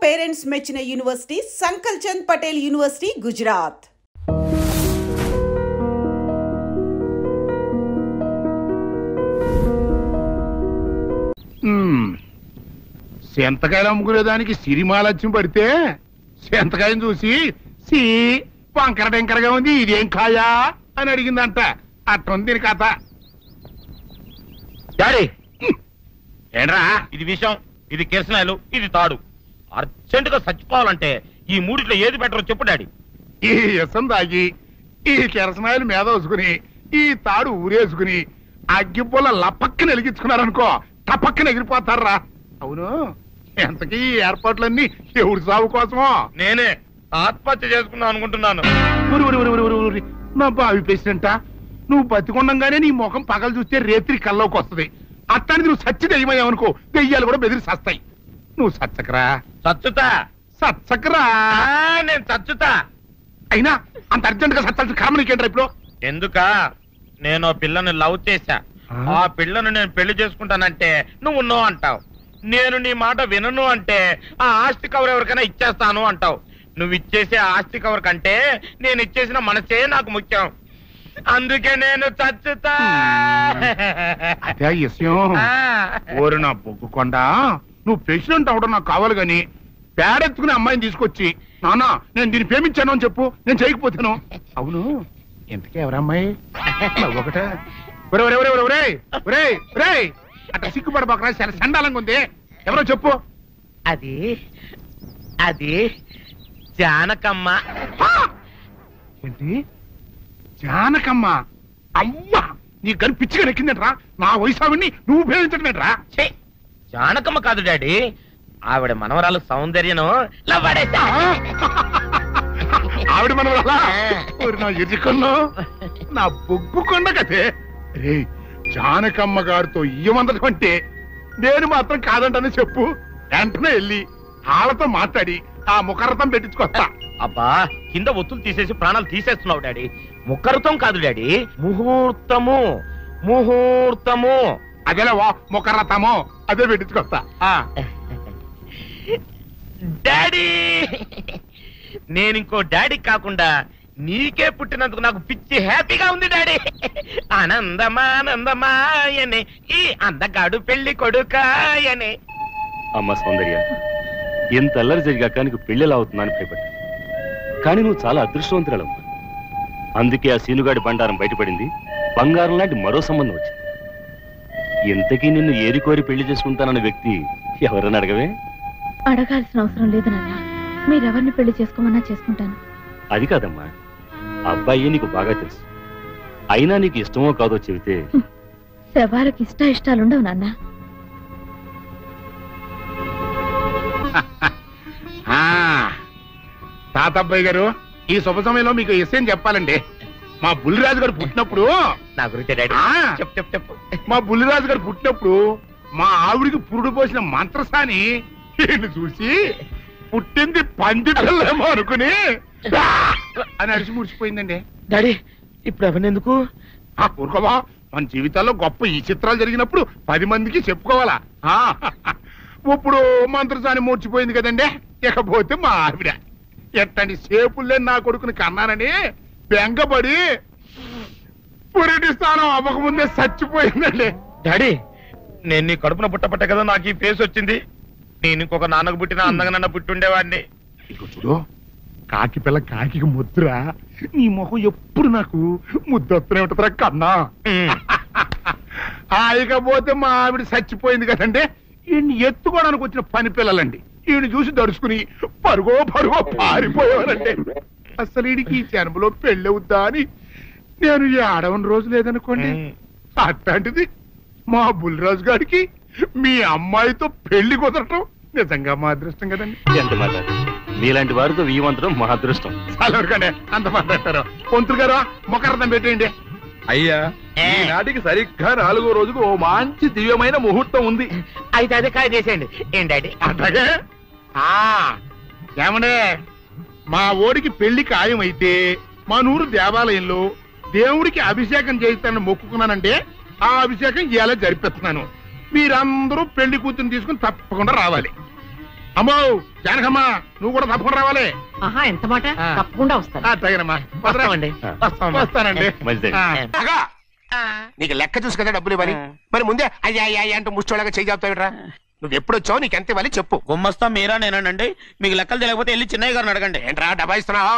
Parents మెచ్చిన university సంకల్ Chand Patel university Gujarat. సెంతకాయలు అమ్ముకునేదానికి సిరిమాలత్యం పడితే సెంతకాయని చూసి సి వంకర టెంకరగా ఉంది, ఇదేం కాయా అని అడిగిందంట. అట్టుంది దీని కథ. డాడీ ఏంట్రా ఇది విషయం, ఇది కిరసనాయలు, ఇది తాడు. అర్జెంట్ గా చచ్చిపోవాలంటే ఈ మూడిట్లో ఏది బెటర్ చెప్పు డాడీ. ఈ ఇసం తాగి ఈ కిరసనాయలు మీద వేసుకుని ఈ తాడు ఊరేసుకుని అగ్గిపూల లపక్కన వెలిగించుకున్నారనుకో టపక్కన ఎగిరిపోతారా. అవును, ఎంతకీ ఈ ఏర్పాట్లన్నీ ఎవరి సాగు కోసమో? నేనే ఆత్మహత్య చేసుకుందాం అనుకుంటున్నాను. నా బావి పేసినంట నువ్వు బతికొండంగానే నీ ముఖం పగలు చూస్తే రేత్రి కల్లోకి వస్తుంది. అట్టానికి నువ్వు సచ్చి దెయ్యమయ్యావనుకో దెయ్యాలు కూడా బెదిరి సస్తాయి. నువ్వు సచ్చకరా. చచ్చుతా సచ్చకరా. నేను చచ్చుతా. అయినా అంత అర్జెంట్ గా సత్తాల్సిన కర్మ నీకేంట్రా ఇప్పుడు? ఎందుక నేను పిల్లని లవ్ చేశా. ఆ పిల్లను నేను పెళ్లి చేసుకుంటానంటే నువ్వు నో అంటావు. నేను నీ మాట వినను అంటే ఆ ఆస్తి కవర్ ఎవరికైనా ఇచ్చేస్తాను అంటావు. నువ్వు ఇచ్చేసే ఆస్తి కవర్ కంటే నేను ఇచ్చేసిన మనసే నాకు ముఖ్యం. అందుకే నేను చచ్చుతా. అదే విషయం. ఓరు నా బొగ్గుకొండ, నువ్వు ప్రెసిడెంట్ అవడం నాకు కావాలి గాని పేడెత్తుకునే అమ్మాయిని తీసుకొచ్చి నాన్న నేను దీన్ని ప్రేమించాను అని చెప్పు, నేను చేయకపోతాను. అవును, ఎంతకే ఎవరమ్మాయి? ఒకటే అట్లా సిగ్గుపడబాకరా, చాలా సండాలంగా ఉంది. ఎవరో చెప్పు. అది అది జానకమ్మ. ఏంటి జానకమ్మ? అమ్మా నీ గని పిచ్చిగా నెక్కిందంటరా. నా వయసు ఆవిడ్ని నువ్వు ప్రేమించడమేట్రా? జానకమ్మ కాదు డాడీ, ఆవిడ మనవరాలు సౌందర్యను లవ్వాడేశా. ఆవిడ మనవరాలా? నా ఎరుకల్లో నా బొగ్గుకొండ కదే. రే జానకమ్మ గారితో ఇయ్యమందడం అంటే నేను మాత్రం కాదంటని చెప్పు. వెంటనే వెళ్ళి వాళ్ళతో మాట్లాడి ఆ ముఖరథం పెట్టించుకొస్తా. అబ్బా కింద ఒత్తులు తీసేసి ప్రాణాలు తీసేస్తున్నావు డాడీ. ముఖరథం కాదు డాడీ, ముహూర్తము. ముహూర్తము అదేలా ముఖరథము, అదే పెట్టించుకొస్తా. డాడీ నేను ఇంకో డాడీ కాకుండా నీకే పుట్టినందుకు నాకు పిచ్చి హ్యాపీగా ఉంది డాడీ. ఆనందమానందమాయనే ఈ అందగాడు పెళ్లి కొడుకాయనే. అమ్మ సౌందర్య, ఎంత అల్లరి జరిగాక నీకు పెళ్లిలా అవుతుందని భయపడ్డా. కానీ నువ్వు చాలా అదృష్టవంతురాలమ్మా. అందుకే ఆ సీనుగాడి బండారం బయటపడింది. బంగారం లాంటి మరో సంబంధం వచ్చింది. ఇంతకీ నిన్ను ఏరికోరి పెళ్లి చేసుకుంటానన్న వ్యక్తి ఎవరని అడగవే? అడగాల్సిన అవసరం లేదు నాన్న, మీరెవరిని పెళ్లి చేసుకోమన్నా చేసుకుంటాను. అది కాదమ్మా, అబ్బాయి నీకు బాగా తెలుసు. అయినా నీకు ఇష్టమో కాదో చెబితే. శవాలకి ఇష్టాలుండవు నాన్న. తాతబ్బాయి గారు, ఈ శుభ సమయంలో మీకు విషయం చెప్పాలండి. మా బుల్లిరాజు గారు పుట్టినప్పుడు నా గురించి డాడీ చెప్పు. మా బుల్లిరాజు గారు పుట్టినప్పుడు మా ఆవిడికి పురుడు పోసిన మంత్రసాని చూసి పుట్టింది పంది పిల్లేమో అనుకుని అని అరిచి ముడిచిపోయిందండి. డాడీ ఇప్పుడు ఎవరినెందుకు? ఊరుకోవా, మన జీవితాల్లో గొప్ప ఈ చిత్రాలు జరిగినప్పుడు 10 మందికి చెప్పుకోవాలా. ఇప్పుడు మంత్రసాని మూర్చిపోయింది కదండి. ఇకపోతే మా ఆవిడ ఎట్టండి సేపుల్లే నా కొడుకుని కన్నానని బెంగపడి పురిటి స్థానం అవ్వకముందే చచ్చిపోయిందండి. డాడీ నేను నీ కడుపున పుట్టపట్ట కదా నాకు ఈ ఫేస్ వచ్చింది. నేను ఇంకొక నాన్నకు పుట్టిన అందంగా నన్ను పుట్టి ఉండేవాడిని. ఇక చూడు, కాకి పిల్ల కాకి ముద్దురా. నీ మొహం ఎప్పుడు నాకు ముద్దొత్తనే ఉంటుందిరా కన్నా. ఇకపోతే మా ఆవిడ చచ్చిపోయింది కదండి. ఈయన్ని ఎత్తుకోవడానికి వచ్చిన పని పిల్లలండి. ఈయన చూసి దడుచుకుని పరుగో పారిపోయేవారండి. అసలు ఈడికి ఈ జన్మలో పెళ్ళవుద్దా అని నేను ఆడవని రోజు లేదనుకోండి. అట్లాంటిది మా బుల్లిరాజు గారికి మీ అమ్మాయితో పెళ్లి కుదరటం నిజంగా మా అదృష్టం కదండి. ఎంత మాట, మీలాంటి వారితో వీయమంతరం మా అదృష్టం. చాలవరకండి అంత మాట్లాడతారు. పొంతులు గారు ముఖార్థం పెట్టేయండి. అయ్యా, ఈనాటికి సరిగ్గా 4వ రోజుకు ఓ మంచి దివ్యమైన ముహూర్తం ఉంది. అయితే అదే కాయ చేసేయండి. ఏంటండి అట్లాగే ఏమండే, మా ఓడికి పెళ్లి ఖాయమైతే మా నూరు దేవాలయంలో దేవుడికి అభిషేకం చేయిస్తానని మొక్కుకున్నానంటే ఆ అభిషేకం ఇలా జరిపిస్తున్నాను. మీరందరూ పెళ్లి కూతురు తీసుకుని తప్పకుండా రావాలి. అమ్మో జానకమ్మా నువ్వు కూడా తప్పకుండా రావాలి. ఆహా ఎంత మాట, తప్పకుండా వస్తాను. అట్లాగేనమ్మా వస్తామండి. వస్తానండి. అగా నీకు లెక్క చూసి కదా డబ్బులు ఇవ్వాలి, మరి ముందే అయ్యా అయ్యా అంటూ ముష్టోళ్ళగా చేయి చెప్తావిడ్రా. నువ్వు ఎప్పుడు వచ్చావు, నీకు ఎంత ఇవ్వాలి చెప్పు. గుమ్మస్తా మీరా నేనండి, మీకు లెక్కలు తెలియకపోతే వెళ్ళి చిన్నయ్య గారిని అడగండి. ఏంట్రా డబ్బా ఇస్తున్నావా?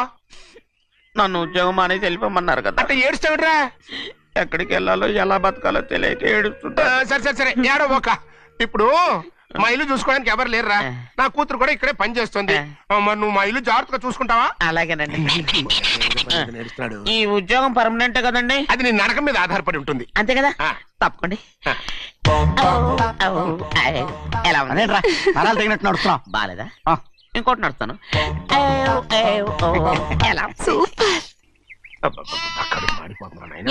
నన్ను ఉద్యోగం అనేది వెళ్ళిపోమన్నారు కదా. అంటే ఏడుస్తావిడ్రా? ఎక్కడికి వెళ్ళాలో ఎలా బతకాలో తెలియక ఏడుస్తుంటా. సరే సరే సరే ఏడో ఒక. ఇప్పుడు మా ఇల్లు చూసుకోవడానికి ఎవరు లేరురా, నా కూతురు కూడా ఇక్కడే పని చేస్తుంది. మరి నువ్వు మా ఇల్లు జాగ్రత్తగా చూసుకుంటావా? అలాగేనండి. ఈ ఉద్యోగం పర్మనెంట్ కదండి? అది నీ నరకం మీద ఆధారపడి ఉంటుంది. అంతే కదా, తప్పకండి. ఎలా నరాలు తగినట్టు నడుస్తున్నా. బాలేదా? ఇంకోటి నడుస్తాను.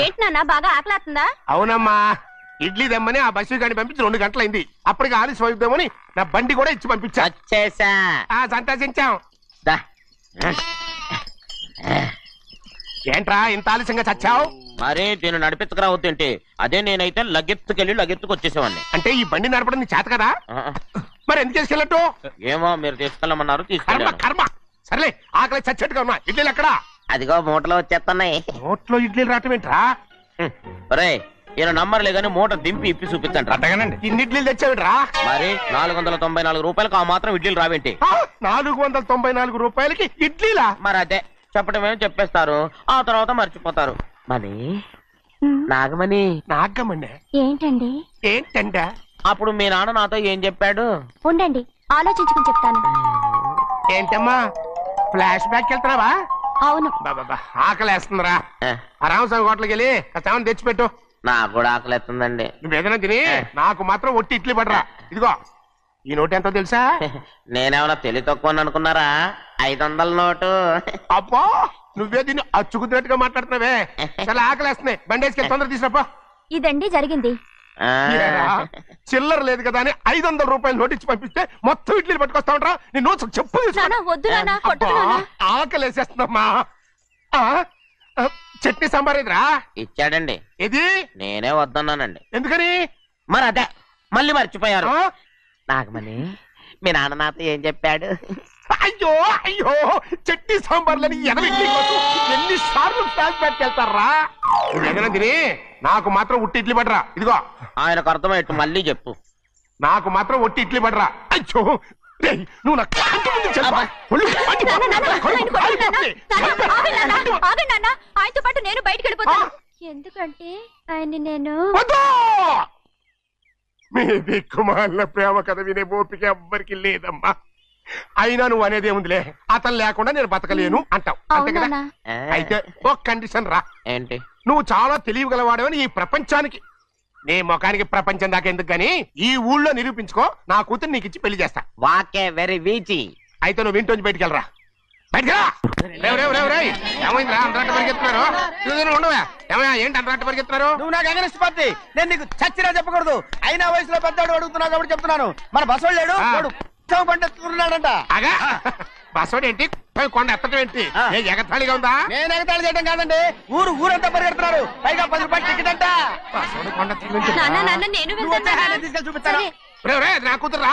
ఏంటి నాన్న బాగా ఆకలాతుందా? అవునమ్మా, ఇడ్లీ దమ్మని ఆ బస్సు గాని పంపించి 2 గంటలైంది. అప్పటికి ఆలస్యం అవుతామని నా బండి కూడా ఇచ్చి పంపించా. వచ్చేసా. సంతోషించాం. ఏంట్రా ఇంత ఆలస్యంగా చచ్చావు? మరి దీన్ని నడిపించకరావద్దేంటి? అదే నేనైతే లగెత్తుకెళ్ళి లగెత్తుకు వచ్చేసేవాడిని. అంటే ఈ బండి నడపడం నీ చేత కదా, మరి ఎందుకు తీసుకెళ్ళట్టు? ఏమో మీరు తీసుకెళ్ళమన్నారు, కర్మ తీసుకెళ్ళాను. కర్మ. సర్లే ఆకలి చచ్చేట్టుగా ఉన్నా. ఇడ్లీలు ఎక్కడా? అదిగో మూటలో వచ్చేస్తున్నాయి. నోట్లో ఇడ్లీలు రావటం ఏంట్రా? ఒరే ఈయన నంబర్లే గానీ మూట దింపి ఇప్పి చూపించండి. అట్టగానండి. ఇన్ని ఇడ్లీలు తెచ్చావిడ్రా? మరి 494 రూపాయలకు ఆ మాత్రం ఇడ్లీలు రావేంటి? 494 రూపాయలకి ఇడ్లీలా? మరి అదే చెప్పడమేమో చెప్పేస్తారు, ఆ తర్వాత మర్చిపోతారు. మరి నాగమణి నాగమ్మండి ఏంటండి? ఏంటంట? అప్పుడు మీ నాన్న నాతో ఏం చెప్పాడు? ఉండండి ఆలోచించుకుని చెప్తాను. ఏంటమ్మా ఫ్లాష్ బ్యాక్ వెళ్తున్నావా? అవును. బాబా ఆకలేస్తుందిరా. రామస్వామి హోటల్కి వెళ్ళి కాస్త తెచ్చిపెట్టు. నాకు కూడా ఆకలిస్తుందండి. నువ్వు ఏదైనా తిని నాకు మాత్రం ఒట్టి ఇడ్లీ పడరా. ఇదిగో ఈ నోటు ఎంతో తెలుసా? నేనేమన్నా తెలివి తక్కువ అనుకున్నారా? 500 నోటు. అబ్బో నువ్వే దీన్ని అచ్చుకుతున్నట్టుగా మాట్లాడుతున్నావే. చాలా ఆకలేస్తున్నాయి, బండేసుకెళ్ళి తొందర తీసినప్ప. ఇదండి జరిగింది. చిల్లర లేదు కదా అని 500 రూపాయలు నోటు ఇచ్చి పంపిస్తే మొత్తం ఇడ్లీలు పట్టుకొస్తా ఉంటా. నీ నోట్స్ చెప్పు. ఆకలేసేస్తుందమ్మా. చట్నీ సాంబార్ ఇదిరా? ఇచ్చాడండి. ఇది నేనే వద్దన్నానండి. ఎందుకని? మరి అదే మళ్ళీ మర్చిపోయారు. నాగమణి మీ నాన్న నాతో ఏం చెప్పాడు? అయ్యో అయ్యో చట్నీ సాంబార్లని ఎన్ని సార్లు ఫ్లాష్ బ్యాక్ వెళ్తారా? ఏదైనా తిని నాకు మాత్రం ఉట్టి ఇడ్లీ పడరా. ఇదిగో ఆయనకు అర్థమయ్యట్టు మళ్ళీ చెప్పు. నాకు మాత్రం ఒట్టి ఇడ్లీ పడరా. అయ్యో నువ్వు ఆయనతో పాటు నేను బయటకు వెళ్ళిపోతాను. ఎందుకంటే ఆయన్ని నేను మీ దిక్కుమాల ప్రేమ కథ వినే ఓపిక ఎవ్వరికి లేదమ్మా. అయినా నువ్వు అనేదేముందిలే, అతను లేకుండా నేను బతకలేను అంటావు అంతే కదా. అయితే ఒక కండిషన్ రా. ఏంటి? నువ్వు చాలా తెలియగలవాడవని ఈ ప్రపంచానికి, నీ ముఖానికి ప్రపంచం దాకా ఎందుకు గాని ఈ ఊళ్ళో నిరూపించుకో. నా కూతురు నీకు ఇచ్చి పెళ్లి చేస్తా. వాకే వెరీ వీచి. అయితే నువ్వు ఇంటి నుంచి బయటికి వెళ్ళరా. బయటకెళ్ళా. ఏమైందిరా అంతరాట పరిగెత్తున్నారు? ఉండవా ఏమయ్యా? ఏంటి అంతరాట పరిగెత్తున్నారు? నువ్వు నాకు అగనిస్ట్ పార్టీ, నేను నీకు చచ్చినా చెప్పకూడదు. అయినా వయసులో పెద్దవాడు అడుగుతున్నావు కాబట్టి చెప్తున్నాను. మన బసవాడు లేడు, పండిస్తున్నాడంట. అగా బసవాడు ఏంటి, కొండ ఎత్తడం ఏంటి? ఎగతాళిగా ఉందా? నేను ఎగతాళి చేయడం కాదండి, ఊరంతా పరిగెడుతున్నారు. పైగా 10 రూపాయలు టికెట్ అంట. బసవాడు కొండ తీసుకెళ్ళి చూపిస్తాను. నా కూతురు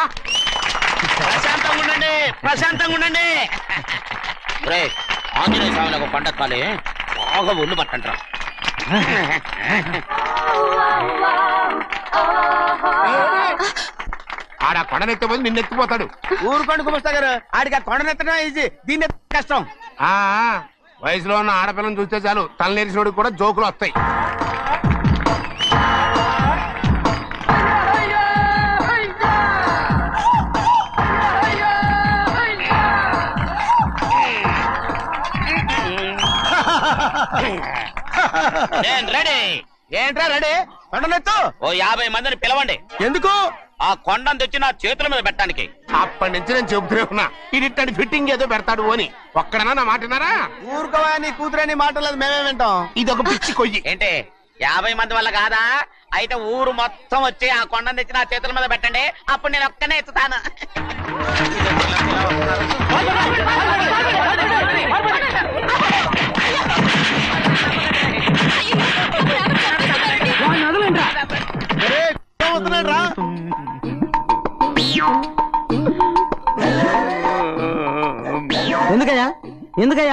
ప్రశాంతంగా ఉండండి, ప్రశాంతంగా ఉండండి. ఆంజనేయ స్వామికి ఒక పండగ కాలే బాగా ఒళ్ళు పట్టంటారా. ఆడ కొండనెత్తిపోయి నిన్నెత్తిపోతాడు. ఊరుకోండి కుమస్తా గారు, ఆడికి ఆ కొండనెత్తడం ఈజీ, దీన్ని కష్టం. వయసులో ఉన్న ఆడపిల్లని చూస్తే చాలు తలనేరిసినోడికి కూడా జోకులు వస్తాయి. ఏంట్రా రెడీ? కొండనెత్తు. ఓ 50 మందిని పిలవండి. ఎందుకు? ఆ కొండను తెచ్చి నా చేతుల మీద పెట్టడానికి. అప్పటి నుంచి నేను చెబుతూనే ఉన్నా, ఇడిట్టని ఫిట్టింగ్ ఏదో పెడతాడు అని. ఒక్కడనా నా మాట విన్నారా? ఊరుకోవా, నీ కూతురని మాటలేదు, మేమే వింటాం. ఇది ఒక పిచ్చి కొయ్యి. ఏంటి 50 మంది వల్ల కాదా? అయితే ఊరు మొత్తం వచ్చి ఆ కొండను తెచ్చి నా చేతుల మీద పెట్టండి, అప్పుడు నేను ఒక్కనే ఎత్తుతాను. ఎందుకయ్యా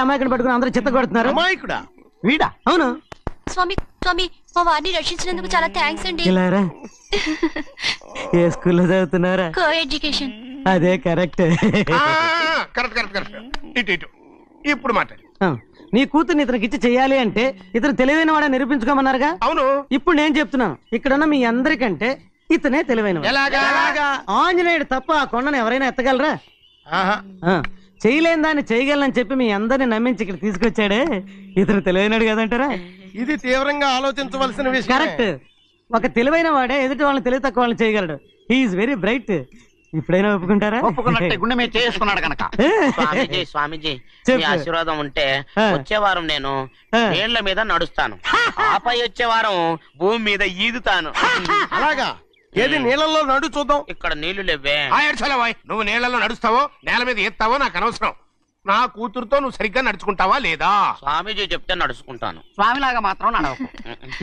అమాయకుని పట్టుకుని అందరూ చిత్త కొడుతున్నారు? అమాయకుడా? వీడా? అవును. స్వామి స్వామి మా వారిని రక్షించినందుకు చాలా థ్యాంక్స్ అండి. ఇలారా ఏ స్కూల్లో చదువుతున్నారా? Co education. అదే కరెక్ట్. ఇటు ఇప్పుడు మాట్లాడు. నీ కూతుర్ని ఇతనికి ఇచ్చి చెయ్యాలి అంటే ఇతను తెలివైన వాడని నిరూపించుకోమన్నారుగా. అవును. ఇప్పుడు నేను చెప్తున్నాను, ఇక్కడున్న మీ అందరికంటే ఇతనే తెలివైన. ఆంజనేయుడు తప్ప ఆ కొండను ఎవరైనా ఎత్తగలరా? చేయలేని దాన్ని చేయగలనని చెప్పి మీ అందరిని నమ్మించి ఇక్కడ తీసుకొచ్చాడే, ఇతను తెలివైనడు కదంటారా? ఇది తీవ్రంగా ఆలోచించవలసిన విషయం. కరెక్ట్. ఒక తెలివైన వాడే ఎదుటి వాళ్ళని తెలివి తక్కువ వాళ్ళని చేయగలడు. He's very bright. ఇప్పుడైనా ఒప్పుకుంటారా? ఒప్పుకున్నట్టే గుండె మీద చేసుకున్నాడు కనుక. స్వామీజీ మీ ఆశీర్వాదం ఉంటే వచ్చే వారం నేను నీళ్ల మీద నడుస్తాను, ఆపై వచ్చే వారం భూమి మీద ఈదుతాను. అలాగా? ఏది నీళ్ళల్లో నడు చూద్దాం. ఇక్కడ నీళ్లు లేవే. నువ్వు నీళ్ళలో నడుస్తావో నేల మీద ఎత్తావో నాకు అనవసరం. నా కూతురుతో నువ్వు సరిగ్గా నడుచుకుంటావా లేదా? స్వామీజీ చెప్తే నడుచుకుంటాను. స్వామిలాగా మాత్రం నడవకు.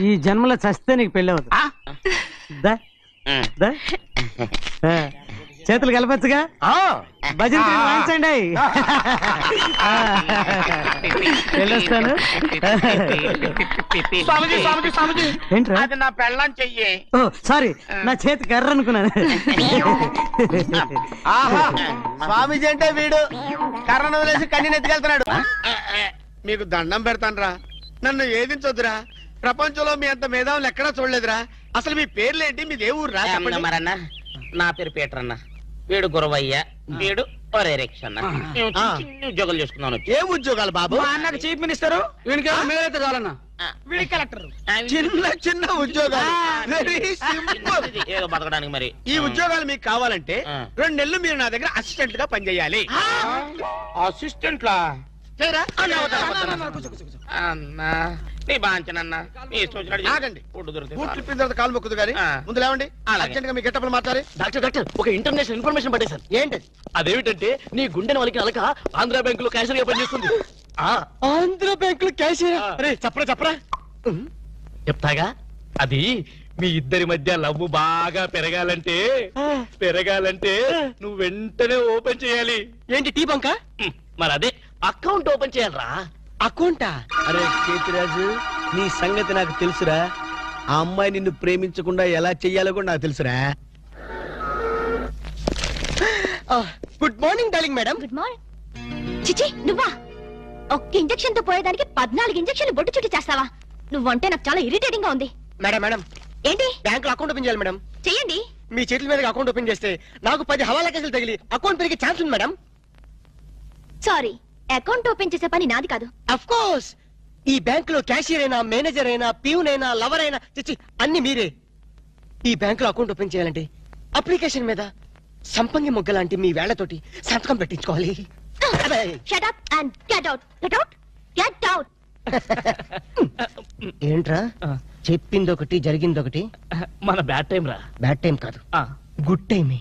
ఈ జన్మలో చస్తే నీకు పెళ్ళి అవుతుంది. చేతులు కలపచ్చుగా. భజన వాయించండి. వెళ్ళొస్తాను. ఏంట్రా? అది నా పెళ్ళం చెయ్యి. ఓ సారీ, నా చేతి కర్ర అనుకున్నాను. స్వామీజీ అంటే వీడు కర్రను వదిలేసి కన్నీని ఎత్తుకెళ్తున్నాడు. మీకు దండం పెడతానరా, నన్ను ఏదించొద్దురా. ప్రపంచంలో మీ అంత మేధావులు ఎక్కడా చూడలేదురా. అసలు మీ పేర్లేంటి, మీది ఏ ఊరు రా? మరన్నా నా పేరు పీటర్ అన్న, వీడు గురవయ్య, వీడు ఒరే రిక్ష అన్న. ఉద్యోగాలు చేసుకున్నాను. ఏం ఉద్యోగాలు బాబు? అన్నకు చీఫ్ మినిస్టర్, వీడికి మేలైతే చాలన్నా. వీడి కలెక్టర్. చిన్న చిన్న ఉద్యోగాలు, వెరీ సింపుల్. ఏదో బతకడానికి. మరి ఈ ఉద్యోగాలు మీకు కావాలంటే 2 నెలలు మీరు నా దగ్గర అసిస్టెంట్ గా పనిచేయాలి. అసిస్టెంట్ లా? అన్నా నీ బాంచనన్నా ఆగండి. బూట్లు ఇప్పిన తర్వాత కాలు మొక్కుదు గానీ ముందు లేవండి. అర్జెంట్ గా మీ గెట్టపలు మార్చాలి. డాక్టర్ ఒక ఇంటర్నేషనల్ ఇన్ఫర్మేషన్ పట్టేశారు. ఏంటది? అదేమిటంటే నీ గుండెని వాళ్ళకి అలక ఆంధ్ర బ్యాంకులో క్యాషియర్ గా పనిచేస్తుంది. ఆంధ్ర బ్యాంకులో క్యాషియర్? అరే చెప్పరా. చెప్తాగా. అది మీ ఇద్దరి మధ్య లవ్ బాగా పెరగాలంటే నువ్వు వెంటనే ఓపెన్ చేయాలి. ఏంటి టీ బంక? మరి అదే అకౌంట్ ఓపెన్ చేయాలరా. అకౌంటా? అరే కేతిరాజు, నీ సంగతి నాకు తెలుసురా. ఆ అమ్మాయి నిన్ను ప్రేమించకుండా ఎలా చెయ్యాలో కూడా నాకు తెలుసురా. Good morning darling madam. Good morning. చిచి నువ్వా? ఒక్క ఇంజెక్షన్ తో పోయేదానికి 14 ఇంజెక్షన్లు బొట్టు చుట్టి చేస్తావా? నువ్వంటే నాకు చాలా ఇరిటేటింగ్ గా ఉంది. మేడం ఏంటి? బ్యాంక్ లో అకౌంట్ ఓపెన్ చేయాలి మేడం. చెయ్యండి. మీ చేతుల మీద అకౌంట్ ఓపెన్ చేస్తే నాకు 10 హవాలా కేసులు తగిలి అకౌంట్ పెరిగే ఛాన్స్ ఉంది మేడం. సారీ, అకౌంట్ ఓపెన్ చేసే పని నాది కాదు. అఫ్ కోర్స్ ఈ బ్యాంక్ లో క్యాషియర్ అయినా, మేనేజర్ అయినా, ప్యూన్ అయినా, లవర్ అయినా, చిచ్చి అన్ని మీరే. ఈ బ్యాంక్ లో అకౌంట్ ఓపెన్ చేయాలంటే అప్లికేషన్ మీద సంపంగి మొగ్గ లాంటి మీ వేళ్లతోటి సంతకం పెట్టించుకోవాలి. Shut up and get out. Get out. Get out. ఏంట్రా చెప్పిందొకటి జరిగిందొకటి? మన బ్యాడ్ టైం రా. బ్యాడ్ టైం కాదు, గుడ్ టైమే.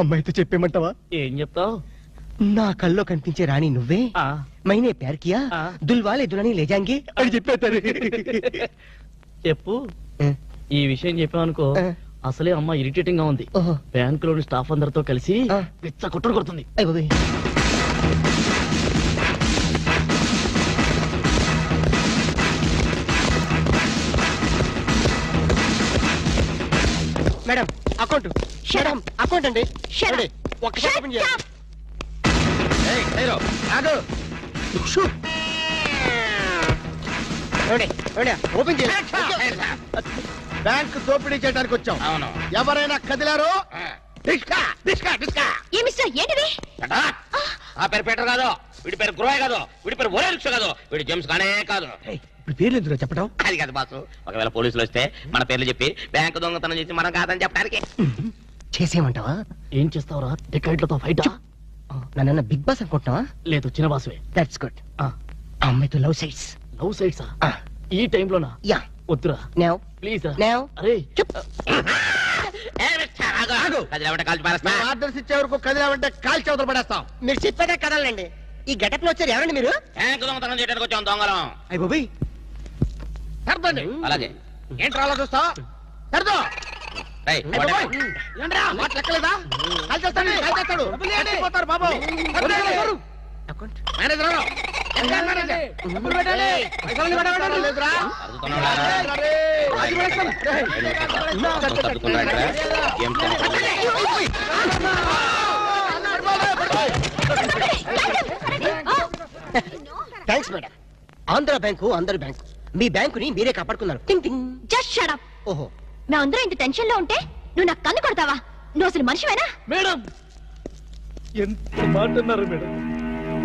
అమ్మాయితో చెప్పేమంటావా? ఏం చెప్తావు? నా కల్లో కనిపించే రాణి నువ్వే, మైనే ప్యార్ కియా, దుల్వాలే దుల్హనీ లే జాయేంగే అని చెప్పేస్తారు. చెప్పు. ఈ విషయం చెప్పావనుకో అసలే అమ్మ ఇరిటేటింగ్ గా ఉంది. బ్యాంక్ లోని స్టాఫ్ అందరితో కలిసి పిచ్చ కొట్టుడు కొడుతుంది. Madam account. మేడం అకౌంట్ అండి. ఒక్కసారి ఓపెన్ చేయాలి. ఓపెన్ చేయాలి. బ్యాంక్ దోపిడీ చేయడానికి వచ్చాం. ఎవరైనా కదిలారో ఆ పేరు పీటర్ కాదు, వీడి పేరు గురవయ్య కాదు, వీడి పేరు ఒరే రిక్ష కాదు, వీడి జేమ్స్ కానే కాదు. ఇప్పుడు పేర్లు ఎందుకు చెప్పడం? అది కాదు బాసు, ఒకవేళ పోలీసులు వస్తే మన పేర్లు చెప్పి బ్యాంకు దొంగతనం చేసి మనం కాదని చెప్పడానికి. చేసేయమంటావా? ఏం చేస్తావురా? టికెట్లతో ఫైట్? నన్న బిగ్ బాస్ అనుకుంటున్నావా? లేదు, చిన్న బాసువే. That's good. అమ్మాయితో లవ్ సైట్స్. లవ్ సైట్సా? ఈ టైంలోనా? యా. వద్దురా ప్లీజ్. అరే ఆర్డర్స్ ఇచ్చే వరకు కదిలామంటే కాల్ చవతలు పడేస్తాం. మీరు చెప్పేదే కదలండి. ఈ గెటప్ లో వచ్చారు ఎవరండి మీరు? బ్యాంకు దొంగతనం చేయడానికి వచ్చాం దొంగలం. అయ్య బాబోయ్, సర్దండి. అలాగే ఏంట్రా అలా చూస్తా? సర్దో. లెక్కలేదా? కాల్ చేస్తాడు బాబు. Account. Thanks madam. Andhra bank అందరి బ్యాంకు, మీ బ్యాంకుని మీరే కాపాడుకున్నారు. Just shut up. ఓహో, మేమందరం ఇంత టెన్షన్ లో ఉంటే నువ్వు నాకు కన్ను కొడతావా? నువ్వు అసలు మనిషివేనా? మేడం ఎంత మాట అన్నారు మేడం.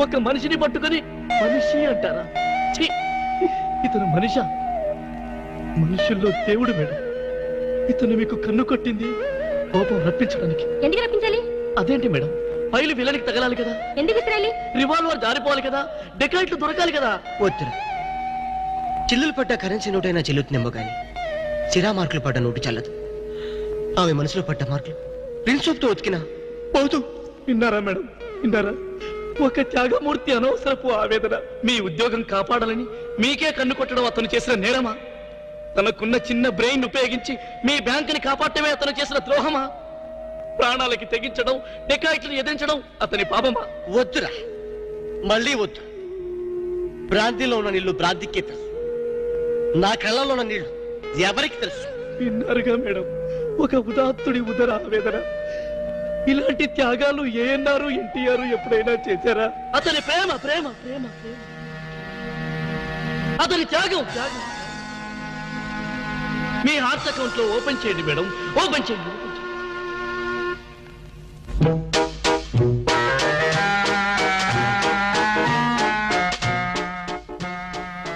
ఒక మనిషిని పట్టుకొని మనిషి అంటారా? ఛీ! ఇతను మనిషా? మనుషుల్లో దేవుడు మేడం. ఇతను మీకు కన్ను కొట్టింది కోపం రప్పించడానికి. ఎందుకు రప్పించాలి? అదేంటి మేడం, ఫైలు విలనికి తగలాలి కదా, ఎందుకు విసిరాలి? రివాల్వర్ జారిపోవాలి కదా, డెకాయిట్లు దొరకాలి కదా. వద్దురా. చిల్లులు పడ్డ కరెన్సీ నోటైనా చెల్లుతుందేమో గాని సిరా మార్కులు పడ్డ నోటు చల్లదు. ఆమె మనసులో పడ్డ మార్కులు ప్రిన్సోప్తో ఉతికినా పోదు. విన్నారా మేడం, విన్నారా? ఒక త్యాగమూర్తి అనవసరపు ఆవేదన. మీ ఉద్యోగం కాపాడాలని మీకే కన్ను కొట్టడం అతను చేసిన నేరమా? తనకున్న చిన్న బ్రెయిన్ ఉపయోగించి మీ బ్యాంకుని కాపాడటమే అతను చేసిన ద్రోహమా? ప్రాణాలకి తెగించడం, డెకాయిట్లను ఎదిరించడం అతని పాపమా? వద్దురా, మళ్ళీ వద్దు. భ్రాంతిలో ఉన్న నీళ్లు భ్రాంతికే తెలుసు, నా కళ్ళలో ఉన్న నీళ్లు ఎవరికి తెలుసు? విన్నారుగా మేడం, ఒక ఉదాత్తుడి ఉదర ఆవేదన. ఇలాంటి త్యాగాలు ఏఎన్ఆర్, ఎన్టీఆర్ ఎప్పుడైనా చేశారా? అతని ప్రేమ ప్రేమ ప్రేమ ప్రేమ, అతని త్యాగం త్యాగం. మీ హార్ట్ అకౌంట్ లో ఓపెన్ చేయండి మేడం, ఓపెన్ చేయండి.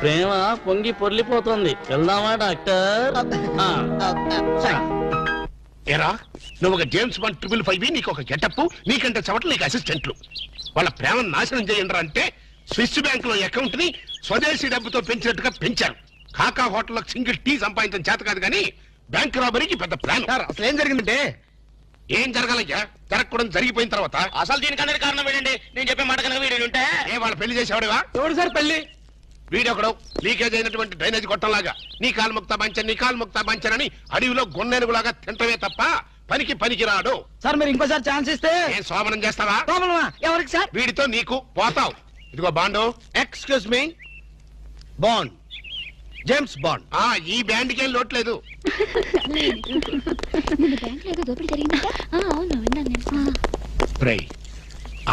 ప్రేమ పొంగి పొర్లిపోతుంది. వెళ్దామా డాక్టర్? ఏరా, నువ్వు ఒక జేమ్స్ బాండ్ 555, నీకు ఒక గెటప్, నీకంటే చవట్లు నీకు అసిస్టెంట్లు. వాళ్ళ ప్రేమను నాశనం చేయండి అంటే స్విస్ బ్యాంక్ లో అకౌంట్ ని స్వదేశీ డబ్బుతో పెంచినట్టుగా పెంచారు. కాకా హోటల్లో సింగిల్ టీ సంపాదించడం చేత కాదు కానీ బ్యాంక్ రాబరీకి పెద్ద ప్లాన్. అసలు ఏం జరిగిందంటే ఏం జరగాలయ్యా? జరగకూడదు జరిగిపోయిన తర్వాత. అసలు దీనికన్నా కారణం ఏంటండి? నేను చెప్పే మాట కనుక వీడు ఉంటే ఏ వాళ్ళ పెళ్లి చేసేవాడేవా? ఎవడు సార్ పెళ్లి? వీడొకడు లీకేజ్ అయినటువంటి డ్రైనేజ్ గొట్టంలాగా నీ కాలు ముక్తా బంచన్, నీ కాలు ముక్తా బంచన్ అని అడవిలో గొన్నెనుగులాగా తింటమే తప్ప పనికి రాడు. సార్ మీరు ఇంకోసారి ఛాన్స్ ఇస్తే ఏం సోమనం చేస్తావా? ఎవరికి సార్? వీడితో నీకు పోతావు. ఇదిగో bond. Excuse me, bond, James bond. ఈ బ్యాండ్ కి ఏం లోట్లేదు.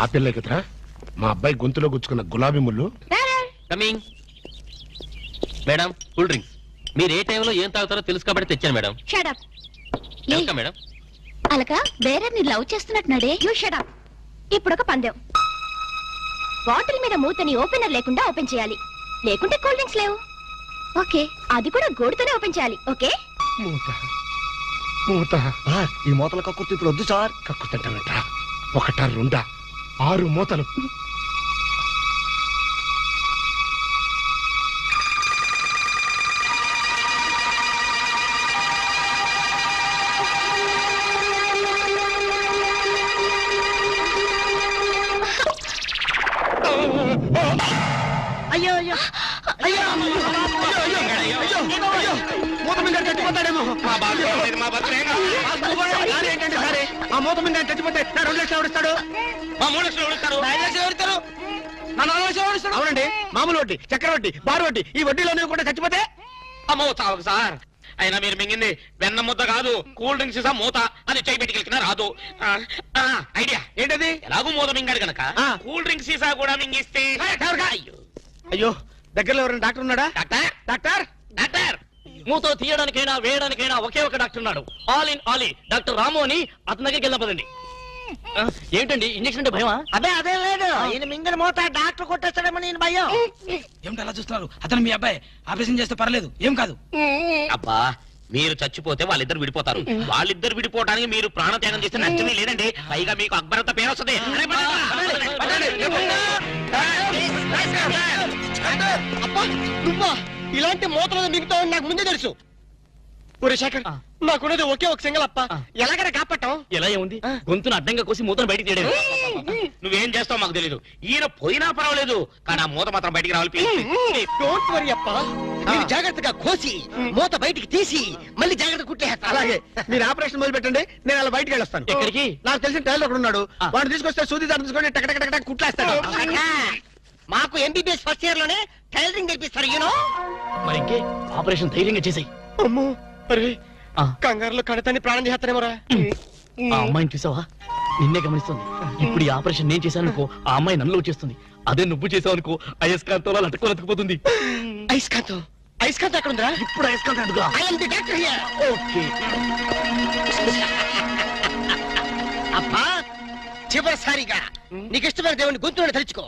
ఆ పిల్ల కదరా మా అబ్బాయి గొంతులో గుచ్చుకున్న గులాబీ ముళ్ళు. కమింగ్. Madam, cool drinks. మీరు ఏ టైంలో ఏం తాగుతారో తెలుసు కాబట్టి తెచ్చాను madam. Shut up. Welcome madam. అలక వేరే ని లవ్ చేస్తున్నట్టున్నాడే. You shut up. ఇప్పుడు ఒక పందెం. బాటిల్ మీద మూతని ఓపెనర్ లేకుండా ఓపెన్ చేయాలి, లేకుంటే కూల్ డ్రింక్స్ లేవు. ఓకే, అది కూడా గోడుతోనే ఓపెన్ చేయాలి. ఓకే? మూత. ఈ మూతల కక్కుర్తి ఇప్పుడు వద్దు సార్. కక్కుతంటానంట. ఒకటా రెండా 6 మూతలు. అయ్యో అయ్యో అయ్యో మూత మీద చచ్చిపోతాడేమో. ఏంటంటే సరే, ఆ మూత మీద చచ్చిపోతే నా 2 లక్షలు ఎవరిస్తాడు? మా 3 లక్షలు ఎవరిస్తారు? 5 లక్షలు ఎవరిస్తారు? నా 4 లక్షలు ఎవరిస్తాడు? అవునండి, మామూలు వడ్డీ, చక్కెర వడ్డీ, బారు వడ్డీ, ఈ వడ్డీలో కూడా చచ్చిపోతే అమ్మో చావు సార్. అయినా మీరు మింగింది వెన్న ముద్ద కాదు, కూల్ డ్రింక్స్ సీసా మూత. అది చేయి పెట్టుకెళ్ళినా రాదు. ఐడియా ఏంటది? ఎలాగూ మూత మింగాడు కనుక కూల్ డ్రింక్స్ సీసా కూడా మింగిస్తే. అయ్యో, దగ్గరలో ఎవరైనా డాక్టర్ ఉన్నాడా? డాక్టర్ డాక్టర్ డాక్టర్ మూతో తీయడానికైనా వేయడానికైనా ఒకే ఒక డాక్టర్ ఉన్నాడు. ఆల్ ఇన్ ఆలీ డాక్టర్ రాము అని అతని దగ్గరికి వెళ్దాం పదండి. ఏంటండి ఇంజక్షన్ అంటే భయమా? అదే లేదు, ఈయన మింగిన మూత డాక్టర్ కొట్టేస్తాడేమో నేను భయం. ఏమిటి అలా చూస్తున్నారు? అతను మీ అబ్బాయి, ఆపరేషన్ చేస్తే పర్లేదు, ఏం కాదు. అబ్బా, మీరు చచ్చిపోతే వాళ్ళిద్దరు విడిపోతారు. వాళ్ళిద్దరు విడిపోవడానికి మీరు ప్రాణత్యాగం చేస్తే నచ్చమే లేదండి. పైగా మీకు అక్బరంత పేరు వస్తుంది. నువ్వా ఇలాంటి మూతలు మిగతా నాకు ముందే తెలుసు. ఒరే శేఖర్, నాకున్నది ఒకే ఒక సింగల్ అప్ప, ఎలాగైనా కాపాటం. ఎలా ఏముంది, గొంతును అడ్డంగా కోసి మూతను బయటికి తీయడం. నువ్వేం చేస్తావు మాకు తెలీదు. ఈయన పోయినా పర్వాలేదు, కానీ ఆ మూత మాత్రం బయటికి రావాలి. డోంట్ వరీ అప్ప, మీరు జాగ్రత్తగా కోసి మూత బయటికి తీసి మళ్ళీ జాగ్రత్త కుట్టేస్తా. అలాగే మీరు ఆపరేషన్ మొదలు పెట్టండి, నేను అలా బయటికి వెళ్ళొస్తాను. ఎక్కడికి? నాకు తెలిసిన టైలర్ ఒకడు ఉన్నాడు, వాడు తీసుకొస్తే సూది దాన్ని తీసుకొని టక్ టక్ టక్ కుట్లేస్తాడు. మాకు ఎంబీబీఎస్ ఫస్ట్ ఇయర్ లోనే టైలరింగ్ నేర్పిస్తారు యూనో. మరి ఇంకే ఆపరేషన్ ధైర్యంగా చేసాయి. అమ్మో అరే కంగారులో కడతాన్ని ప్రాణం చేస్తానేమోరా. ఆ అమ్మాయిని చూసావా? నిన్నే గమనిస్తుంది. ఇప్పుడు ఈ ఆపరేషన్ నేను చేశాను అనుకో, ఆ అమ్మాయి నన్ను వచ్చేస్తుంది. అదే నువ్వు చేసావు అనుకో, అయస్కాంతం అతుక్కుపోతుంది. అయస్కాంతం అయస్కాంతం ఎక్కడ ఉందా? ఇప్పుడు అయస్కాంతం అడుగుదా? ఓకే అబ్బా చివరిసారిగా నీకు ఇష్టమైన దేవుని గొంతుని తలుచుకో.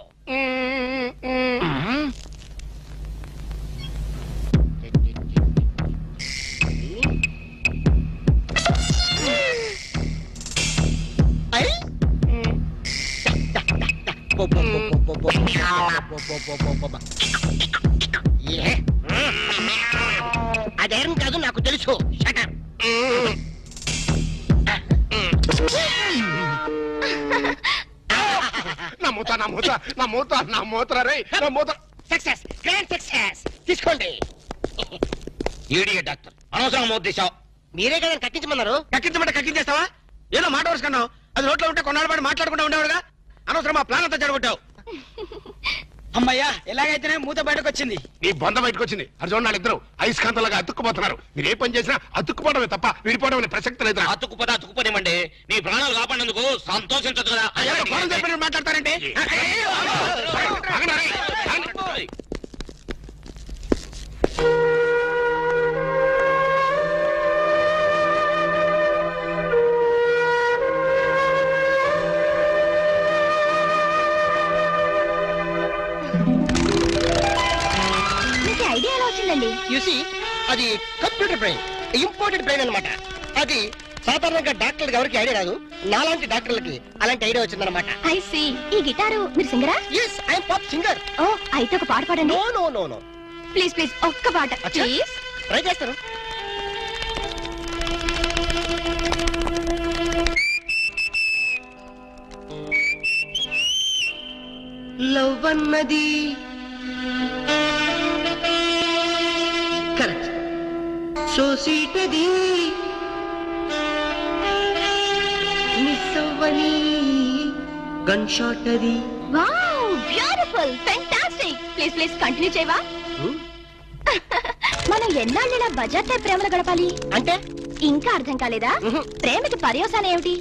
అదేం కాదు నాకు తెలుసు. సక్సెస్ గ్రాండ్ సక్సెస్ తీసుకోండి. డాక్టర్ అనవసరం మోద్దేశావు. మీరే కదా కక్కించమన్నారు. కక్కించమంటే కక్కించేస్తావా? ఏదో మాట వరుసుకున్నావు, అది రోడ్లో ఉంటే కొన్నాళ్ళ పాటు మాట్లాడుకుంటూ ఉండేవాడుగా. అనవసరం మా ప్లాన్ అంతా జరగొట్టావు. అమ్మయ్యా ఎలాగైతేనే మూత బయటకు వచ్చింది. నీ బొంద బయటకు వచ్చింది. అది చూడండి, వాళ్ళిద్దరు అయస్కాంతంలాగా అతుక్కుపోతున్నారు. మీరు ఏ పని చేసినా అతుక్కుపోవడమే తప్ప విడిపోవడం అనే ప్రసక్తి లేదు. అతుక్కుపోనివ్వండి, మీ ప్రాణాలు కాపాడినందుకు సంతోషించదు కదా. మాట్లాడతారంటే ఐడియా ఎలా వచ్చిందండి? యూసి అది కంప్యూటర్ బ్రెయిన్, ఇంపోర్టెడ్ బ్రెయిన్ అన్నమాట. అది సాధారణంగా డాక్టర్లకు ఎవరికి ఐడియా రాదు, నాలాంటి డాక్టర్లకి అలాంటి ఐడియా వచ్చిందన్నమాట. I see. ఈ గిటారు మీరు సింగరా? yes I am pop singer. ఓ అయితే ఒక పాట పాడండి. no no no no please please ఒక్క పాట ప్లీజ్. ట్రై చేస్తాను. లవ్ అన్నది కరెక్ట్, సో స్వీట్ అది మిస్ అవ్వని గన్ షాట్ అది. Wow beautiful fantastic. Please please continue చేయవా? మనం ఎన్నాళ్ళు ఇలా బజార్ టైప్ ప్రేమలు గడపాలి అంటే ఇంకా అర్థం కాలేదా? ప్రేమకి పర్యవసానం ఏమిటి?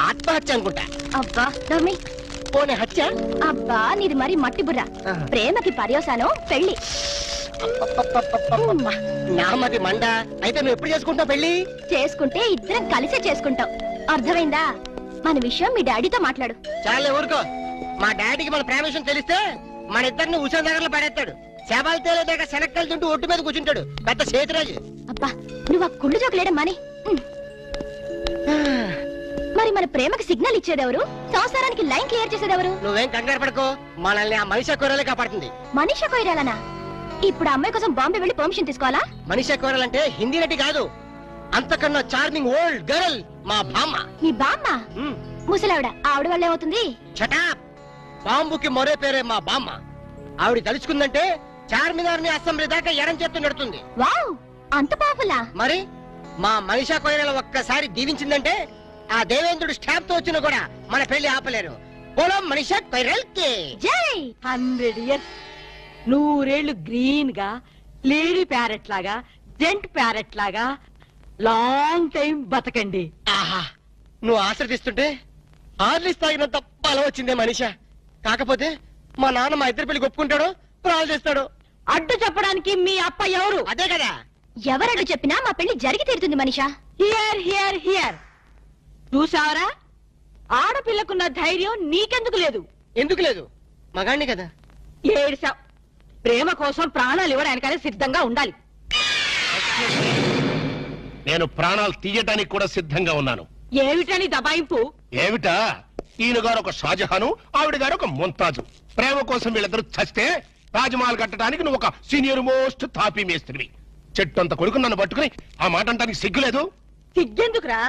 ఆత్మహత్య అనుకుంటా. అబ్బా నవ్మి పోనే హత్య. అబ్బా నీది మరి మట్టి బుర్ర. ప్రేమకి పర్యవసానం పెళ్లి. నామది మండ. అయితే నువ్వు ఎప్పుడు చేసుకుంటావు పెళ్లి? చేసుకుంటే ఇద్దరం కలిసే చేసుకుంటాం. అర్థమైందా? మన విషయం మీ డాడీతో మాట్లాడు. చాలే ఊరుకో. మా డాడీకి మన ప్రేమ విషయం తెలిస్తే మన ఇద్దరిని ఉషా దగ్గరలో పడేస్తాడు. శవాలు తేలేదాకా శనక్కలు తింటూ ఒట్టు మీద కూర్చుంటాడు పెద్ద చేతిరాజు. అబ్బా నువ్వు ఆ కుళ్ళు జోకులేడం మాని. మరి మన ప్రేమకి సిగ్నల్ ఇచ్చేదెవరు? సంసారానికి లైన్ క్లియర్ చేసేదెవరు? నువ్వేం కంగారు పడుకో, మనల్ని ఆ మనిషి కూరలే కాపాడుతుంది. మనీషా కొయిరాలనా? ఇప్పుడు అమ్మాయి కోసం బాంబే వెళ్ళి పర్మిషన్ తీసుకోవాలా? మనిషి కూరలంటే హిందీ నటి కాదు, అంతకన్నా చార్మింగ్ ఓల్డ్ గర్ల్ మా బామ్మ. నీ బామ్మ? ముసలావిడ. ఆవిడ వల్ల ఏమవుతుంది? చటాప్. బాంబుకి మరో పేరే మా బామ్మ. ఆవిడ తలుచుకుందంటే చార్మినార్ ని అసెంబ్లీ దాకా ఎడం చేత్తు నడుతుంది. వావ్ అంత పవర్ఫుల్లా? మరి మా మనిషా కొయిరాల ఒక్కసారి దీవించిందంటే ఆ దేవేంద్రుడు స్టాప్ తో వచ్చినా కూడా మన పెళ్లి ఆపలేరు. పోలం మనిషా కొయిరాల్ కి జై. 100 years 100 ఏళ్లు గ్రీన్ గా, లేడీ ప్యారెట్ లాగా, జెంట్ ప్యారెట్ లాగా లాంగ్ టైం బతకండి. ఆహా నువ్వు ఆశ్రదిస్తుంటే ఆర్లిస్ తాగినంత బలం వచ్చిందే మనిషా. కాకపోతే మా నాన్న మా ఇద్దరు పెళ్లి ఒప్పుకుంటాడో ప్రాణాలు చేస్తాడు. అడ్డు చెప్పడానికి మీ అప్ప ఎవరు? అదే కదా. ఎవరడ్డు చెప్పినా మా పెళ్లి జరిగి తీరుతుంది మనిషా. Hear hear hear. చూసావరా, ఆడపిల్లకున్న ధైర్యం నీకెందుకు లేదు? ఎందుకు లేదు? మగాణ్ణి కదా. ఏడిసావ్. ప్రేమ కోసం ప్రాణాలు ఇవ్వడానికనే సిద్ధంగా ఉండాలి. నేను ప్రాణాలు తీయటానికి కూడా సిద్ధంగా ఉన్నాను. ఏమిటని దబాయింపు? ఏమిటా? ఈయన గారు ఒక షాజహాను, ఆవిడ గారు ఒక ముంతాజు. ప్రేమ కోసం వీళ్ళిద్దరు చస్తే తాజ్మహల్ కట్టడానికి నువ్వు ఒక సీనియర్ మోస్ట్ తాపీ మేస్త్రివి. చెట్టు అంత కొడుకు నన్ను పట్టుకుని ఆ మాట అంటానికి సిగ్గులేదు? సిగ్గెందుకురా?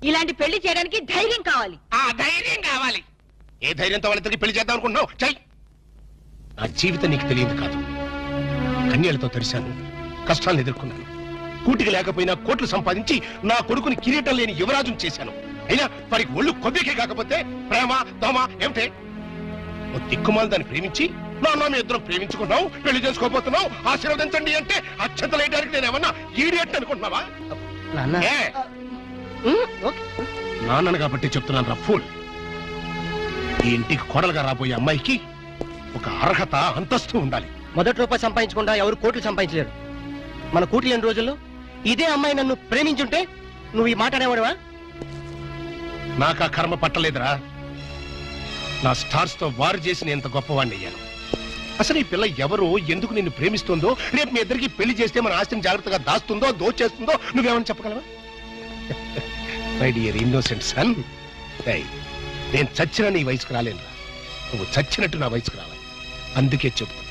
ఇలాంటి పెళ్లి చేయడానికి ధైర్యం కావాలి. ఆ ధైర్యం కావాలి. ఏ ధైర్యంతో వాళ్ళిద్దరికి పెళ్లి చేద్దాం అనుకుంటున్నావు? చెయ్. నా జీవితం నీకు తెలియదు కాదు. కన్యలతో తెరిశాను, కష్టాలను ఎదుర్కొన్నాను. కూటికి లేకపోయినా కోట్లు సంపాదించి నా కొడుకుని కిరీటం లేని యువరాజును చేశాను. అయినా వారికి ఒళ్ళు కొద్దికే కాకపోతే ప్రేమ దోమ ఏమిటే? ఓ దిక్కుమాలు దాన్ని ప్రేమించి నాన్న మీ ఇద్దరం ప్రేమించుకున్నాం, పెళ్లి చేసుకోబోతున్నాం, ఆశీర్వదించండి అంటే అక్షతలేయడానికి నేను ఏమన్నా ఈడియట్ అనుకుంటున్నావా? నాన్నను కాబట్టి చెప్తున్నాను రా ఫూల్. ఈ ఇంటికి కోడలుగా రాబోయే అమ్మాయికి ఒక అర్హత అంతస్తు ఉండాలి. మొదటి రూపాయి సంపాదించకుండా ఎవరు కోట్లు సంపాదించలేరు. మన కూటి లేని రోజుల్లో ఇదే అమ్మాయి నన్ను ప్రేమించుంటే నువ్వు ఈ మాట అనేవాడువా? నాకు ఆ కర్మ పట్టలేదురా. నా స్టార్స్ తో వారు చేసి నేను ఇంత గొప్పవాడిని అయ్యాను. అసలు ఈ పిల్ల ఎవరు, ఎందుకు నిన్ను ప్రేమిస్తుందో, రేపు మీ ఇద్దరికి పెళ్లి చేస్తే మన ఆస్తిని జాగ్రత్తగా దాస్తుందో దోచేస్తుందో నువ్వేమని చెప్పగలవా? మై డియర్ ఇన్నోసెంట్ సన్, నేను చచ్చిన నీ వయసుకు రాలేనురా. నువ్వు చచ్చినట్టు నా వయసుకు రావాలి. అందుకే చెప్తా,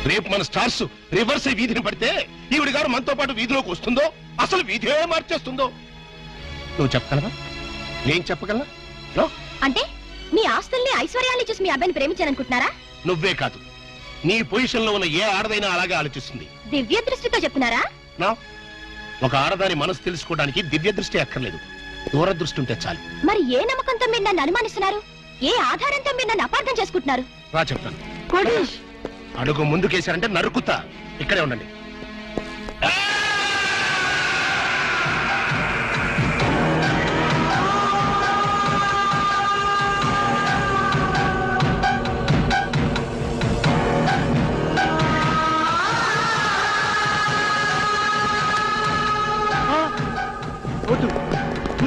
రేపు మన స్టార్స్ రివర్స్ అయి వీధిని పడితే ఈవిడ గారు మనతో పాటు వీధిలోకి వస్తుందో, అసలు వీధే మార్చేస్తుందో నువ్వు చెప్పగలవా? నేను చెప్పగలనా? అంటే మీ ఆస్తుల్ని ఐశ్వర్యాన్ని చూసి మీ అబ్బాయిని ప్రేమించాలనుకుంటున్నారా? నువ్వే కాదు, నీ పొజిషన్ లో ఉన్న ఏ ఆడదైనా అలాగే ఆలోచిస్తుంది. దివ్య దృష్టితో చెప్తున్నారా? ఒక ఆడదాని మనసు తెలుసుకోవడానికి దివ్య దృష్టి అక్కర్లేదు, దూరదృష్టి ఉంటే చాలు. మరి ఏ నమ్మకంతో మీరు నన్ను అనుమానిస్తున్నారు? ఏ ఆధారంతో మీరు నన్ను అపార్థం చేసుకుంటున్నారు? రా చెప్తాను. అడుగు ముందుకేశారంటే నరుకుతా. ఇక్కడే ఉండండి.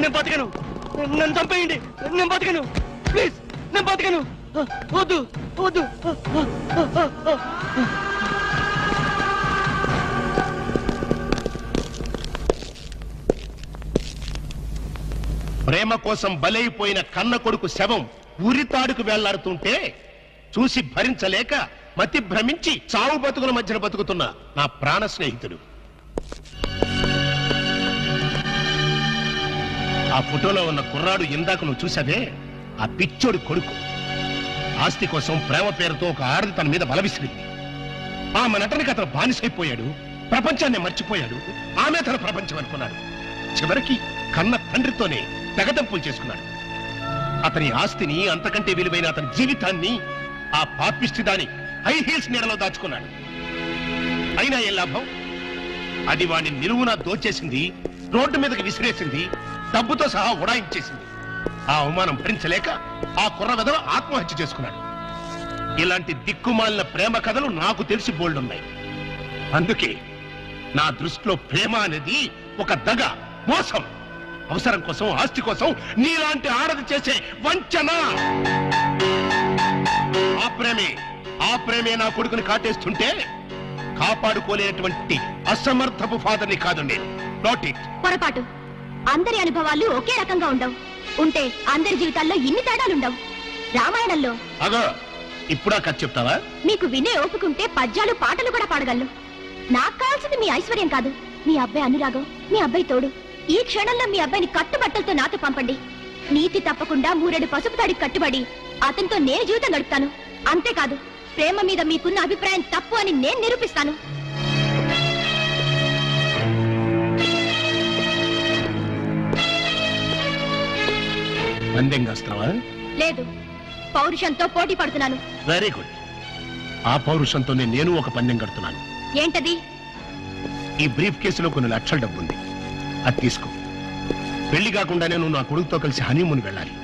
నేను బతకను, నన్ను చంపేయండి, నేను బతకను, ప్లీజ్, నేను బతకను, వద్దు వద్దు. ప్రేమ కోసం బలైపోయిన కన్న కొడుకు శవం ఉరితాడుకు వెళ్లాడుతుంటే చూసి భరించలేక మతి భ్రమించి చావు బతుకుల మధ్యన బతుకుతున్న నా ప్రాణ స్నేహితుడు. ఆ ఫోటోలో ఉన్న కుర్రాడు ఇందాక నువ్వు చూసావే, ఆ పిచ్చోడి కొడుకు. ఆస్తి కోసం ప్రేమ పేరుతో ఒక ఆడది తన మీద బలవిసిరింది. ఆమె నటనకి అతను బానిసైపోయాడు, ప్రపంచాన్ని మర్చిపోయాడు. ఆమె తన ప్రపంచం అనుకున్నాడు. చివరికి కన్న తండ్రితోనే తెగదంపులు చేసుకున్నాడు. అతని ఆస్తిని, అంతకంటే విలువైన అతని జీవితాన్ని ఆ పాపిష్టి దాని హై హీల్స్ నీడలో దాచుకున్నాడు. అయినా ఏం లాభం? అది వాడిని నిలువునా దోచేసింది, రోడ్డు మీదకి విసిరేసింది, డబ్బుతో సహా ఉడాయించేసింది. ఆ అవమానం భరించలేక ఆ కుర్ర వెధవ ఆత్మహత్య చేసుకున్నాడు. ఇలాంటి దిక్కుమాలిన ప్రేమ కథలు నాకు తెలిసి బోల్డున్నాయి. అందుకే నా దృష్టిలో ప్రేమ అనేది ఒక దగ, మోసం, అవసరం కోసం, ఆస్తి కోసం నీలాంటి ఆడది చేసే వంచన. ఆ ప్రేమే నా కొడుకుని కాటేస్తుంటే కాపాడుకోలేనటువంటి అసమర్థపు ఫాదర్ని కాదు నేను. Not it. పొరపాటు. అందరి అనుభవాలు ఒకే రకంగా ఉండవు. ఉంటే అందరి జీవితాల్లో ఇన్ని తేడాలుండవు. రామాయణంలో అగో ఇప్పుడా కథ చెప్తావా? మీకు వినే ఓపుకుంటే పద్యాలు పాటలు కూడా పాడగలను. నాకు కావాల్సింది మీ ఐశ్వర్యం కాదు, మీ అబ్బాయి అనురాగం, మీ అబ్బాయి తోడు. ఈ క్షణంలో మీ అబ్బాయిని కట్టుబట్టలతో నాతో పంపండి. నీతి తప్పకుండా 3 పసుపు తాడికి కట్టుబడి అతనితో నేను జీవితం గడుపుతాను. అంతేకాదు, ప్రేమ మీద మీకున్న అభిప్రాయం తప్పు అని నేను నిరూపిస్తాను. పందెం కాస్తావా? లేదు, పౌరుషంతో పోటీ పడుతున్నాను. Very good. ఆ పౌరుషంతోనే నేను ఒక పందెం కడుతున్నాను. ఏంటది? ఈ బ్రీఫ్ కేసులో కొన్ని లక్షల డబ్బు ఉంది, అది తీసుకో. పెళ్లి కాకుండానే నువ్వు నా కొడుకుతో కలిసి హనీమూన్ వెళ్ళాలి.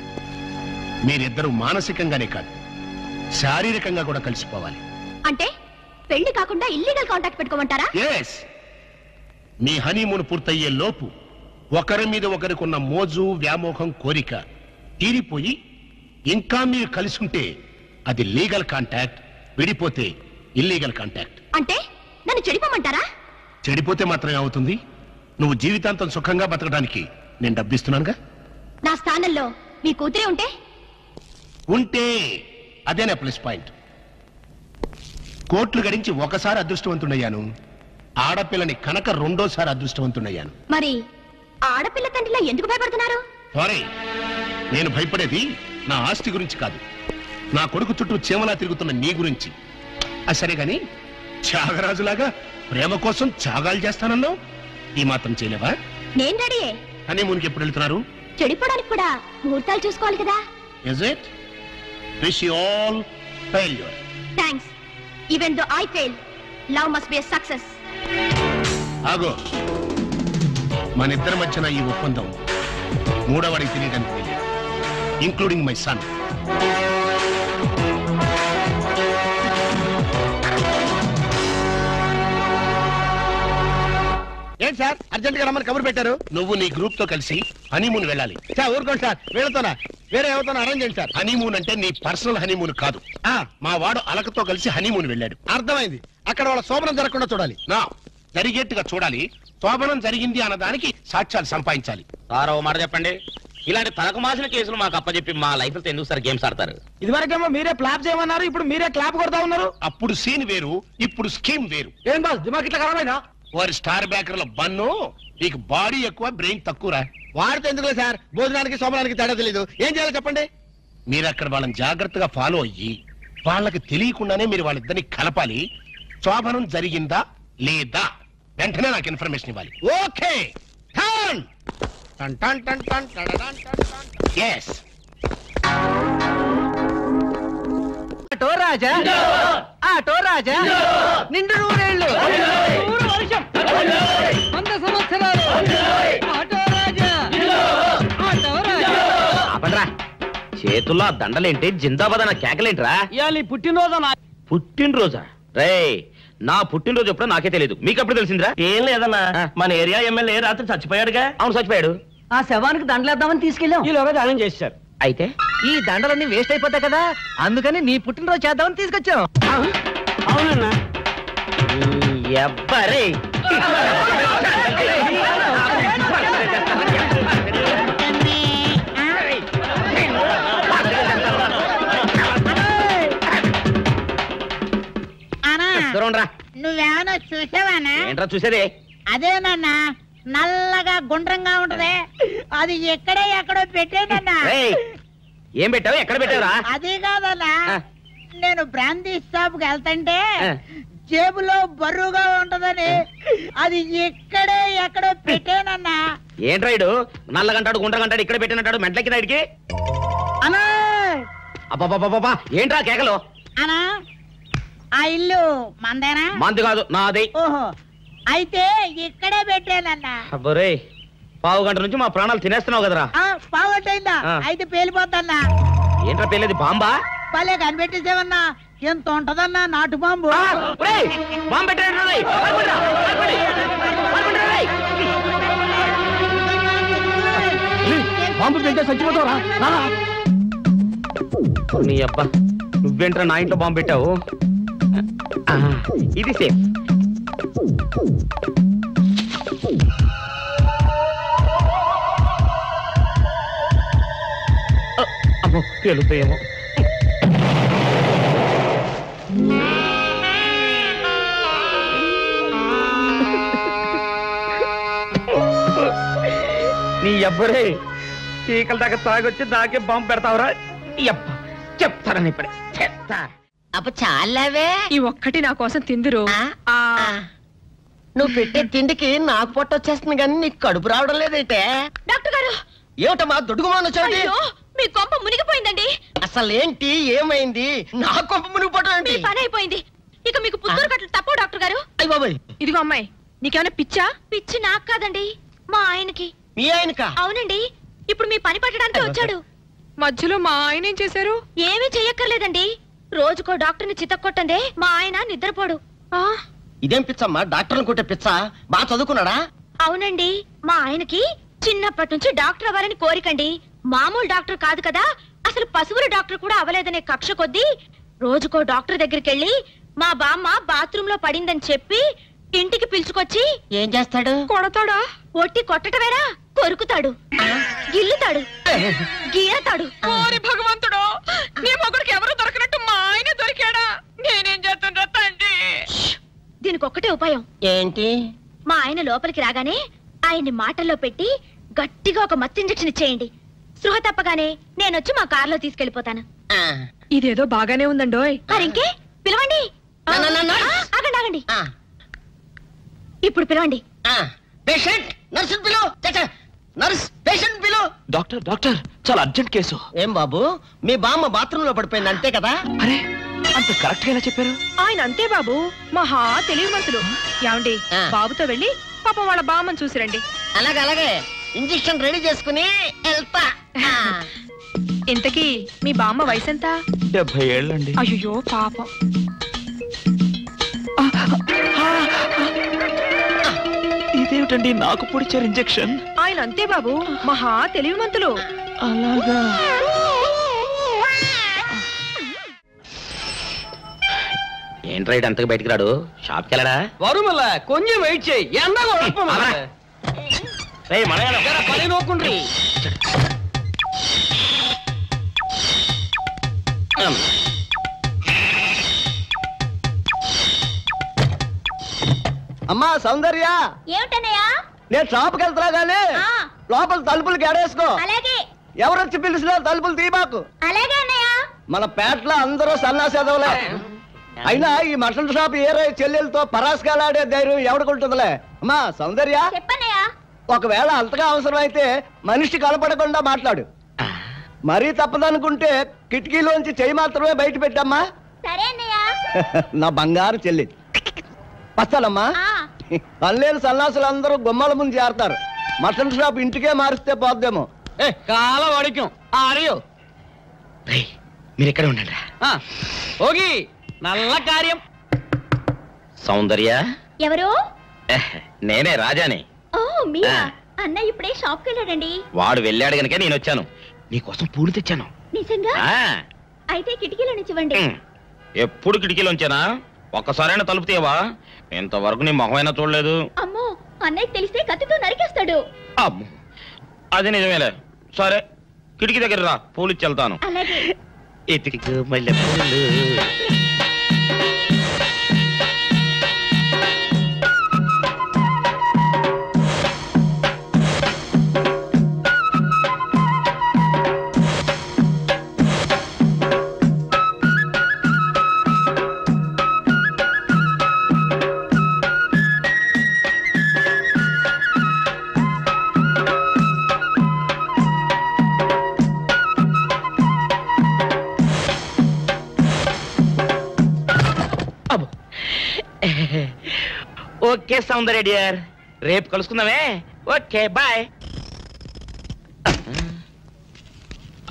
మీరిద్దరూ మానసికంగానే కాదు, శారీరకంగా కూడా కలిసిపోవాలి. అంటే పెళ్లి కాకుండా ఇల్లీగల్ కాంటాక్ట్ పెట్టుకోమంటారా? ఎస్. మీ హనీమూన్ పూర్తయ్యే లోపు ఒకరి మీద ఒకరికున్న మోజు, వ్యామోహం, కోరిక తీరిపోయి ఇంకా మీరు కలిసి ఉంటే అది లీగల్ కాంటాక్ట్, విడిపోతే ఇల్లీగల్ కాంటాక్ట్. అంటే నన్ను చెడిపోమంటారా? చెడిపోతే మాత్రమే అవుతుంది. నువ్వు జీవితాంతం సుఖంగా బతకడానికి నేను డబ్బిస్తున్నానుగా. నా స్థానంలో మీ కూతురే ఉంటే అదేనా ప్లస్ పాయింట్. కోట్లు గడించి ఒకసారి అదృష్టవంతుడయ్యాను, ఆడపిల్లని కనుక రెండోసారి అదృష్టవంతుడయ్యాను. మరి ఆడపిల్ల తండ్రిలో ఎందుకు భయపడుతున్నారు? సారీ, నేను భయపడేది నా ఆస్తి గురించి కాదు, నా కొడుకు చుట్టూ చీమలా తిరుగుతున్న నీ గురించి. సరే గాని త్యాగరాజులాగా ప్రేమ కోసం త్యాగాలు చేస్తానన్నావు, ఈ మాత్రం చేయలేవా? నేను రెడీయే. హనీమూన్కి ఎప్పుడు వెళ్తున్నారు? చెడిపోవడానికి కూడా ముహూర్తాలు చూసుకోవాలి కదా. Is it? Wish you all failure. Thanks. Even though I fail, love must be a success. ఆగో, మన ఇద్దరి మధ్యన ఈ ఒప్పందం మూడవడికి తెలియడానికి తెలియదు, ఇంక్లూడింగ్ మై సన్. ఏంటి సార్ అర్జెంట్ గా రమ్మని కబురు పెట్టారు? నువ్వు నీ గ్రూప్ తో కలిసి హనీమూన్ వెళ్ళాలి. సార్ ఊరుకోండి సార్, వీళ్ళతోనా వేరే ఎవరితోనా అరేంజ్ చేయండి సార్. హనీమూన్ అంటే నీ పర్సనల్ హనీమూన్ కాదు. మా వాడు అలకతో కలిసి హనీమూన్ వెళ్ళాడు. అర్థమైంది. అక్కడ వాళ్ళ శోభనం జరగకుండా చూడాలి. నా జరిగేట్టుగా చూడాలి. శోభనం జరిగింది అన్నదానికి సాక్ష్యాలు సంపాదించాలి. సార్ ఓ మాట చెప్పండి, ఇలాంటి తలకు మాసిన కేసులు మాకు అప్పచెప్పి మా లైఫ్ లో ఎందుకు సార్ గేమ్స్ ఆడతారు? ఇదివరకేమో మీరే క్లాప్ చేయమన్నారు, ఇప్పుడు మీరే క్లాప్ కొడతా ఉన్నారు. అప్పుడు సీన్ వేరు, ఇప్పుడు స్కీమ్ వేరు. ఏం బాస్ దిమాగ్ ఇట్లా ఖరాబైనా? వారి స్టార్ బ్యాకర్ల బన్ను, నీకు బాడీ ఎక్కువ బ్రెయిన్ తక్కువరా. వాడితే ఎందుకులే సార్, భోజనానికి శోభనానికి తేడా తెలీదు. ఏం చేయాలో చెప్పండి. మీరు అక్కడ వాళ్ళని జాగ్రత్తగా ఫాలో అయ్యి వాళ్ళకి తెలియకుండానే మీరు వాళ్ళిద్దరిని కలపాలి. శోభనం జరిగిందా లేదా వెంటనే నాకు ఇన్ఫర్మేషన్ ఇవ్వాలి. ఓకే. ఎస్. ఆటో రాజా, ఆటో రాజా, నిండు నూరేళ్ళు, 100 వర్షం, 100 సంవత్సరాలు, ఆటో రాజా, ఆటో రాజా. ఆపండ్రా, చేతుల్లో ఆ దండలేంటి, జిందాబాద్ అన్న కేకలేంట్రా? ఇవాళ పుట్టినరోజు. పుట్టినరోజా? రే, నా పుట్టినరోజు ఎప్పుడో నాకే తెలియదు, మీకు ఎప్పుడు తెలిసిందిరా? ఏం లేదన్నా, మన ఏరియా ఎమ్మెల్యే రాత్రి చచ్చిపోయాడుగా. అవును చచ్చిపోయాడు. ఆ శవానికి దండలేద్దామని తీసుకెళ్ళాం. ఈలోగా దానం చేశారు. అయితే ఈ దండలన్నీ వేస్ట్ అయిపోతాయి కదా, అందుకని నీ పుట్టినరోజు చేద్దామని తీసుకొచ్చాం. అవునన్నా. ఎవ్వరే నువ్వేమన్నా చూసావానా? ఏంట్రా చూసేది? అదేనన్నా, నల్లగా గుండ్రంగా ఉంటది, అది ఎక్కడో పెట్టేనన్నా. ఏం పెట్టావు? ఎక్కడ పెట్టావురా? అది కాదన్నా, నేను బ్రాందీ షాప్ కి వెళ్తుంటే జేబులో బరువుగా ఉంటదని అది ఎక్కడో పెట్టానన్నా. ఏంట్రా ఇడు నల్లగంటాడు గుండ్రగంటాడు ఇక్కడ పెట్టినట్టాడు మెంట్లకి రాయిడికి? అన్నా అబ్బాబాబాబా ఏంట్రా కేకలు? అన్నా ఆ ఇల్లు మందేనా? మంది కాదు, నాది. ఓహో, అయితే ఇక్కడే పెట్టానన్నా. అబ్బరే, పావు గంట నుంచి మా ప్రాణాలు తినేస్తున్నావు కదరా. పావుగంటైందా? అయితే పేలిపోద్దన్నా. ఏంట్రా పేలేది? బాంబా? భలే కనిపెట్టేసేవన్నా, ఎంత ఉంటదన్నా నాటు బాంబు. బాంబు బాంబు పెడితే చచ్చిపోతావురా. నీ అబ్బా, నువ్వేంట్రా నా ఇంట్లో బాంబు పెట్టావు? ఇది సేఫ్. అమ్మో, పేలుతాయేమో. నీ అబ్బరే, చీకల దాకా తాగొచ్చి నాకే బాంబు పెడతావురా? చెప్తారని ఇప్పుడే చెప్తా. అప్ప చాలావే, ఈ ఒక్కటి నా కోసం తిందురు. నువ్వు పెట్టే తిండికి నాకు పొట్ట వచ్చేస్తుంది కానీ నీకు కడుపు రావడం లేదైతే. డాక్టర్ గారు, ఏమిటమ్మా దొడుగుమాను వచ్చాడు? మీ కొంప మునిగిపోయిందండి. అసలు ఏంటి, ఏమైంది? నా కొంప మునిగిపోవడం మీ పని అయిపోయింది. ఇక మీకు పుత్తూరు కట్టలు తప్పవు డాక్టర్ గారు. అయ్య బాబాయ్, ఇదిగో అమ్మాయి, నీకేమైనా పిచ్చా? పిచ్చి నాకు కాదండి, మా ఆయనకి. మీ ఆయనకా? అవునండి, ఇప్పుడు మీ పని పట్టడానికి వచ్చాడు. మధ్యలో మా ఆయన ఏం చేశారు? ఏమీ చెయ్యక్కర్లేదండి, రోజుకో డాక్టర్ని చితక్కొట్టందే మా ఆయన నిద్రపోడు. ఇదేం పిచ్చమ్మా, డాక్టర్ని కొట్టే పిచ్చ? బాగా చదువుకున్నాడా? అవునండి, మా ఆయనకి చిన్నప్పటి నుంచి డాక్టర్ అవ్వాలని కోరికండి. మామూలు డాక్టర్ కాదు కదా, అసలు పశువుల డాక్టర్ కూడా అవ్వలేదనే కక్ష కొద్దీ రోజుకో డాక్టర్ దగ్గరికి వెళ్ళి మా బామ్మ బాత్రూమ్ లో పడిందని చెప్పి ఇంటికి పిలుచుకొచ్చి ఏం చేస్తాడు? కొడతాడా? ఒట్టి కొట్టటమేనా, కొరుకుతాడు, గిల్లుతాడు, గీరతాడు. ఓరి భగవంతుడు, నీ మొగుడికి ఎవరు దొరకనట్టు మా ఆయన దొరికాడా? నేనేం చేస్తుండ్రా తండ్రి? దీనికి ఒక్కటే ఉపాయం. ఏంటి? మా ఆయన లోపలికి రాగానే ఆయన్ని మాటల్లో పెట్టి గట్టిగా ఒక మత్తు ఇంజెక్షన్ ఇచ్చేయండి. స్పృహ తప్పగానే నేనొచ్చి మా కారులో తీసుకెళ్లిపోతాను. ఇదేదో బాగానే ఉందండోయ్. మరింకే పిలవండి. ఆగండి, పిలవండి ఇప్పుడు పిలవండి. పేషెంట్ నర్సు పిలు. నర్స్ పేషెంట్ పిలు. డాక్టర్ డాక్టర్ చాలా అర్జెంట్ కేసు. ఏం బాబు మీ బామ్మ బాత్రూమ్ లో పడిపోయింది అంతే కదా? అరే అంత కరెక్ట్ గా ఎలా చెప్పారు? ఆయన అంతే బాబు, మహా తెలివి మనసులు. ఏమండి బాబుతో వెళ్ళి పాపం వాళ్ళ బామ్మని చూసిరండి. అలాగే అలాగే ఇంజెక్షన్ రెడీ చేసుకుని వెళ్తా. ఇంతకీ మీ బామ్మ వయసు ఎంత? 70 ఏళ్ళండి. అయ్యో పాపం. ఇదేమిటండి నాకు పొడిచారు ఇంజెక్షన్? ఆయన అంతే బాబు, మహా తెలివి మంతులు. అలాగా. ఏంట్రా ఇటు అంతకు బయటికి రాడు? షాప్కి వెళ్ళడా? వరుమల కొంచెం వెయిట్ చేయి. పని నోకుండ్రి. అమ్మా సౌందర్య, ఏమిటన్నయ్యా? నేను షాప్కి వెళ్తున్నా గానీ లోపల తలుపులు గడేసుకో. అలాగే. ఎవరొచ్చి పిలిచినా తలుపులు తీయబాకు. అలాగే అన్నయ్య. మన పేటలో అందరూ సన్నాసేదవులే. అయినా ఈ మటన్ షాప్ ఏరే చెల్లెలతో పరాస్కాలాడే ధైర్యం ఎవడుకుంటుందిలే. అమ్మా సౌందర్య, చెప్పన్నయ్యా. ఒకవేళ అంతగా అవసరం అయితే మనిషి కనపడకుండా మాట్లాడు. మరీ తప్పదనుకుంటే కిటికీలోంచి చెయ్యి మాత్రమే బయట పెట్టమ్మా. సరే అన్నయ్య. నా బంగారు చెల్లి. వస్తానమ్మా. పల్లెలు సన్నాసులు అందరూ గుమ్మల ముందు చేరతారు. మటన్ షాప్ ఇంటికే మారిస్తే పోద్దేమో. కాల వాడికం ఆడియో. మీరు ఎక్కడ ఉండండి. ఓగి నల్ల కార్యం. సౌందర్య ఎవరు? నేనే రాజాని. ఓ మీరా? అన్న ఇప్పుడే షాప్ కి వెళ్ళాడండి. వాడు వెళ్ళాడు గనుక నేను వచ్చాను. నీకోసం పూలు తెచ్చాను. నిజంగా? అయితే కిటికీలో నుంచి ఇవ్వండి. ఎప్పుడు కిటికీలో ఉంచానా? ఒక్కసారైనా తలుపు తీయవా? ఇంతవరకు నీ మొహమైనా చూడలేదు. అమ్మో, అన్నయ్య తెలిస్తే కత్తితో నరికేస్తాడు. అమ్మో, అది నిజమేలే. సరే కిటికీ దగ్గర రా, పూలు ఇచ్చి వెళ్తాను. అలాగే. ఇటుకు మల్లె పూలు. ఓకే సౌందర్య డియర్, రేపు కలుసుకుందామే. Okay bye.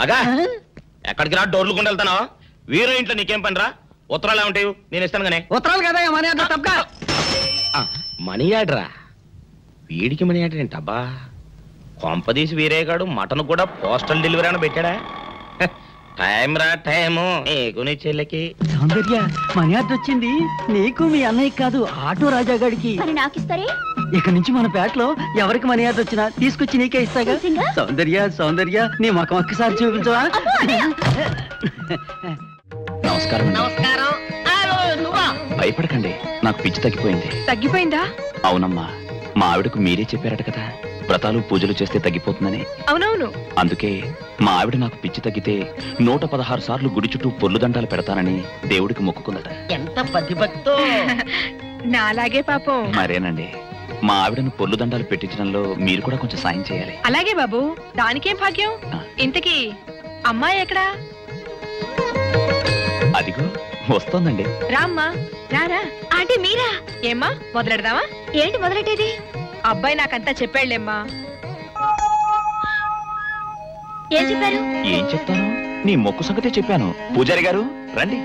అగా ఎక్కడికి రా, డోర్లు కొండ వెళ్తాను. వీరో ఇంట్లో నీకేం పని రా? ఉత్తరాలు ఏమంటాయి? నేను ఇస్తాను కానీ. ఉత్తరాలు కదా మనీ ఆర్డర్ తప్ప. మనీ ఆర్డరా? వీడికి మనీ ఆర్డర్ ఏంటబ్బా? కొంపదీసి వీరేగాడు మటన్ కూడా పోస్టల్ డెలివరీ అని పెట్టాడా? టైం రా టైము నీకు నీ చెల్లెకి. సౌందర్య, మనీ ఆర్డర్ వచ్చింది. నీకు మీ అన్నయ్య కాదు, ఆటో రాజా గారికి. నాకిస్తారే? ఇక నుంచి మన పేటలో ఎవరికి మనీ ఆర్డర్ వచ్చినా తీసుకొచ్చి నీకే ఇస్తాగా. సౌందర్య సౌందర్య, నీ ముఖం ఒక్కసారి చూపించవా? నమస్కారం. నమస్కారం. భయపడకండి, నాకు పిచ్చి తగ్గిపోయింది. తగ్గిపోయిందా? అవునమ్మా, మా ఆవిడకు మీరే చెప్పారట కదా, వ్రతాలు పూజలు చేస్తే తగ్గిపోతుందని. అవునవును. అందుకే మా ఆవిడ నాకు పిచ్చి తగ్గితే 116 సార్లు గుడి చుట్టూ పొర్లు దండాలు పెడతానని దేవుడికి మొక్కుకుందట. ఎంత పతిభక్తో. నాలాగే పాపం. మరేనండి, మా ఆవిడను పొర్లు దండాలు పెట్టించడంలో మీరు కూడా కొంచెం సాయం చేయాలి. అలాగే బాబు, దానికేం భాగ్యం. ఇంతకీ అమ్మాయి ఎక్కడా? అదిగో వస్తోందండి. రామ్మా, రారా. ఆంటీ మీరా? ఏమ్మా మొదలెడదామా? ఏంటి మొదలెట్టేది? అబ్బాయి నాకంతా చెప్పాడులేమ్మా. ఏం చెప్పారు? ఏం చెప్తాను, నీ మొక్కు సంగతే చెప్పాను. పూజారి గారు రండి.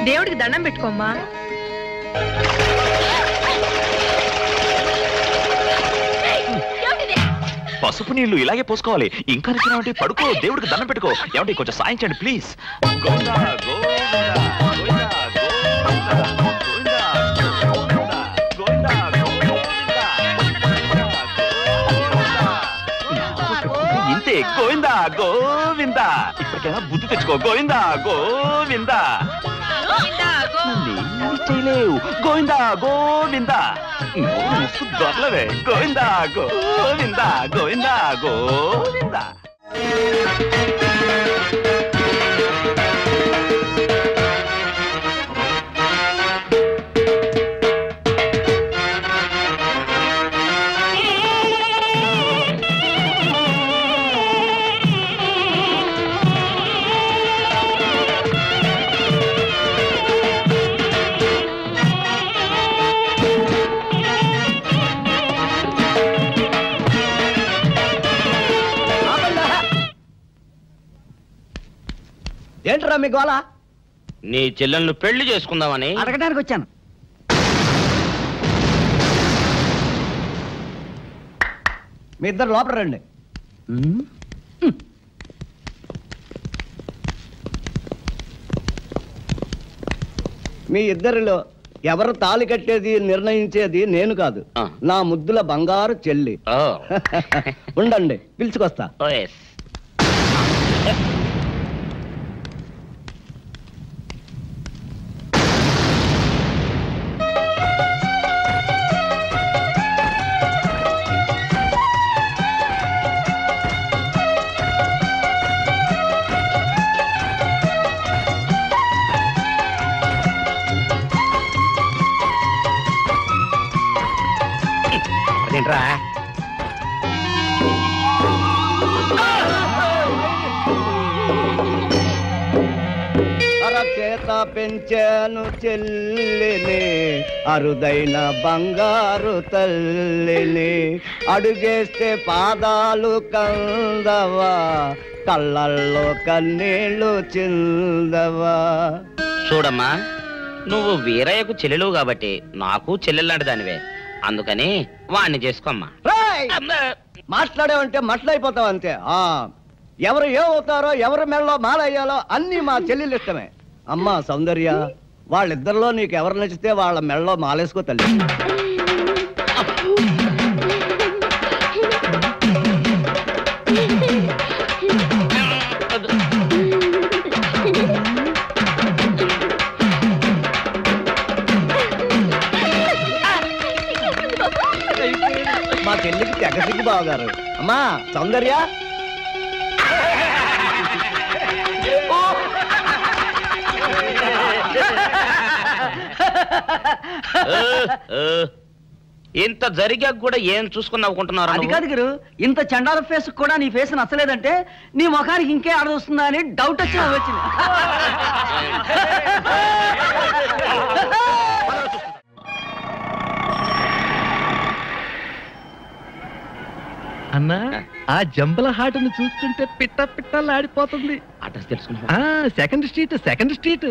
దేవుడికి దండం పెట్టుకోమ్మా. పసుపు నీళ్లు ఇలాగే పోసుకోవాలి. ఇంకా నచ్చినావంటే పడుకో, దేవుడికి దండం పెట్టుకో. ఏమంటే కొంచెం సాయం చేయండి ప్లీజ్. ఇంతే, గోవిందా గోవిందా. ఇప్పటికైనా బుద్ధి తెచ్చుకో. గోవిందా గోవిందా. చేయలేవు. గోవిందా గోవిందా. దొరలవే. గోవిందా గోవిందా గోవిందా గోవిందా. ఏంట్రా మీ గోళ? నీ చెల్లెలను పెళ్లి చేసుకుందామని అడగడానికి వచ్చాను. మీ ఇద్దరు లోపల రండి. మీ ఇద్దరిలో ఎవరు తాళి కట్టేది నిర్ణయించేది నేను కాదు, నా ముద్దుల బంగారు చెల్లి. ఉండండి, పిలుచుకొస్తా. ఏంట్రా అరచేత పెంచాను చెల్లిని, అరుదైన బంగారు తల్లిని, అడుగేస్తే పాదాలు కందవా, కళ్ళల్లో కన్నీళ్లు చిందవా. చూడమ్మా, నువ్వు వీరయ్యకు చెల్లెలు కాబట్టి నాకు చెల్లెల్లాంటి దానివే, అందుకని వాణ్ణి చేసుకోమ్మా. మాట్లాడేవంటే మట్లయిపోతావు అంతే. ఎవరు ఏమవుతారో, ఎవరు మెళ్ళలో మాలయ్యాలో అన్ని మా చెల్లెలు ఇష్టమే. అమ్మా సౌందర్య, వాళ్ళిద్దరిలో నీకు ఎవరు నచ్చితే వాళ్ళ మెళ్ళలో మాలేసుకో తల్లి. మా చెల్లికి తెగసిగ్గు బావగారు. అమ్మా సౌందర్య, ఇంత జరిగా కూడా ఏం చూసుకుని నవ్వుకుంటున్నారు? అది కాదు గురు, ఇంత చండాల ఫేస్ కూడా నీ ఫేస్ నచ్చలేదంటే నీ ముఖానికి ఇంకే ఆడదొస్తుందా అని డౌట్ వచ్చి వచ్చింది. అన్నా, ఆ జంబల హాటును చూస్తుంటే పిట్ట పిట్టలాడిపోతుంది. అడ్రస్ తెలుసుకున్నా? Second street, second street.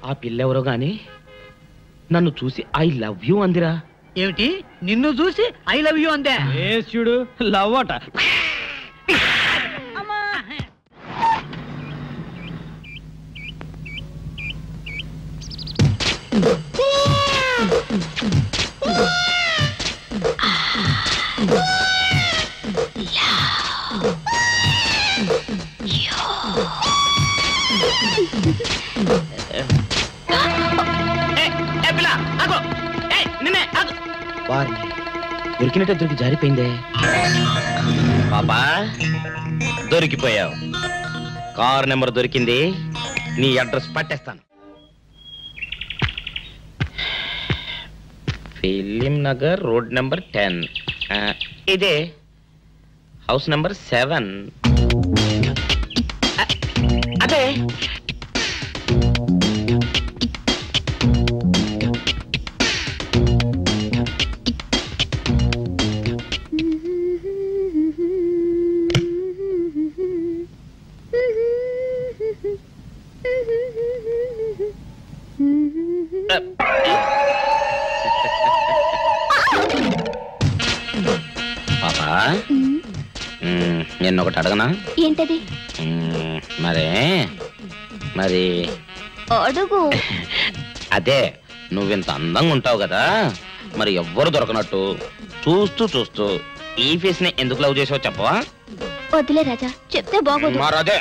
ఆ పిల్లెవరో గాని నన్ను చూసి ఐ లవ్ యూ అందిరా. ఏమిటి, నిన్ను చూసి ఐ లవ్ యూ అందే? చూడు, లవ్ అట. దొరికినట్టే దొరికి జారిపోయిందే. పాపా దొరికిపోయావు. కార్ నెంబర్ దొరికింది, నీ అడ్రస్ పట్టేస్తాను. Film Nagar, road number 10. ఇదే హౌస్ నెంబర్ 7. అదే పాపా, నేను ఒకటి అడగనా? ఏంటది? మరి అడుగు. అదే, నువ్వింత అందంగా ఉంటావు కదా, మరి ఎవ్వరు దొరకనట్టు చూస్తూ చూస్తూ ఈ ఫేస్ ని ఎందుకు లవ్ చేసావు చెప్పవా? వద్దులే రాజా, చెప్తే బాగోదు. మరదే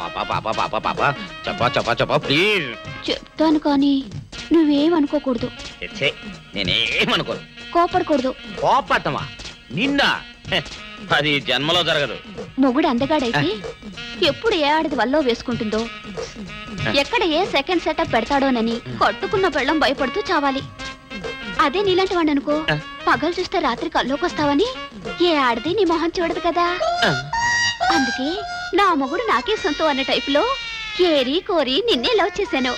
పాపా పాపా పాపా పాపా చెప్పా చెప్పా చెప్పా ప్లీజ్. చెప్తాను కానీ నువ్వేమనుకోకూడదు. నేనేమనుకోను. కోపడకూడదు. కోపట్టమా? నిన్న అది జన్మలో జరగదు. మొగుడు అందగాడైతే ఎప్పుడు ఏ ఆడది వల్లో వేసుకుంటుందో, ఎక్కడ ఏ సెకండ్ సెటప్ పెడతాడోనని కట్టుకున్న పెళ్ళం భయపడుతూ చావాలి. అదే నీలాంటి వాడు అనుకో, పగలు చూస్తే రాత్రి కల్లోకి వస్తావని ఏ ఆడది నీ మొహం చూడదు కదా. అందుకే నా మొగుడు నాకే సొంతం అన్న టైప్ లో కేరి కోరి నిన్నే లవ్ చేశాను.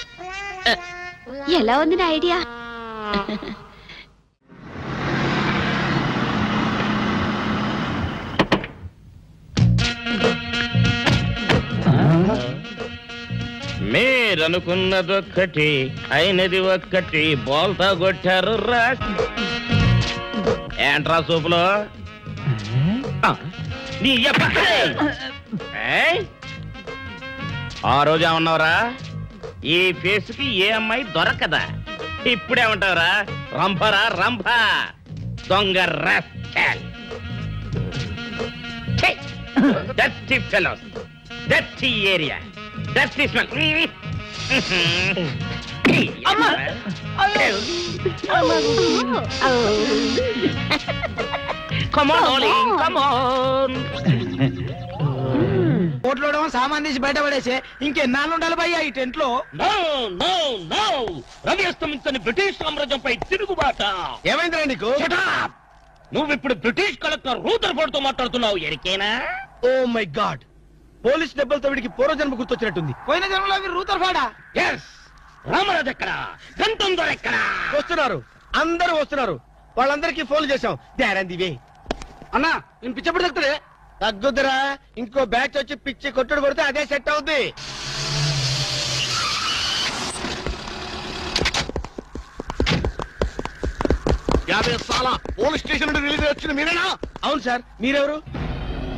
ఎలా ఉంది నా ఐడియా? మీరనుకున్నదొక్కటి అయినది ఒక్కటి, బోల్తా కొట్టారు రా. ఏంట్రా సూపులో నీ ఆ రోజు ఏమన్నావురా? ఈ ఫేస్ కి ఏ అమ్మాయి దొరకదా? ఇప్పుడేమంటావురా? రంభరా రంభ, దొంగ rascal. Dirty fellows, dirty area, dirty smell. Come on, darling, come on. కోట్లోడేమో సామాన్ తీసి బయటపడేసే ఇంకెన్నాళ్ళు ఉండాలి భయ్యా ఈ టెంట్ లో? రవి అస్తమించని బ్రిటిష్ సామ్రాజ్యంపై తిరుగుబాట. ఏమైందిరా నీకు? నువ్వు ఇప్పుడు బ్రిటిష్ కలెక్టర్ రూదర్ఫోర్డ్ తో మాట్లాడుతున్నావు. ఎరికేనా? ఓ మై గాడ్, పోలీస్ దెబ్బలతో వీడికి పూర్వజన్మ గుర్తొచ్చినట్టుంది. పోయిన జన్మలో రూదర్ఫోర్డా? ఎస్. రామరాజు ఎక్కడా? గంతం దొర ఎక్కడా? వస్తున్నారు, అందరూ వస్తున్నారు. వాళ్ళందరికీ ఫోన్ చేశాం. దేరందివే అన్నా, నేను పిచ్చప్పుడు తగ్గుతుంది. తగ్గుద్దురా, ఇంకో బ్యాచ్ వచ్చి పిచ్చి కొట్టుడు కొడితే అదే సెట్ అవుద్ది. పోలీస్ స్టేషన్ నుండి రిలీజ్ వచ్చింది మీరేనా? అవును సార్. మీరెవరు?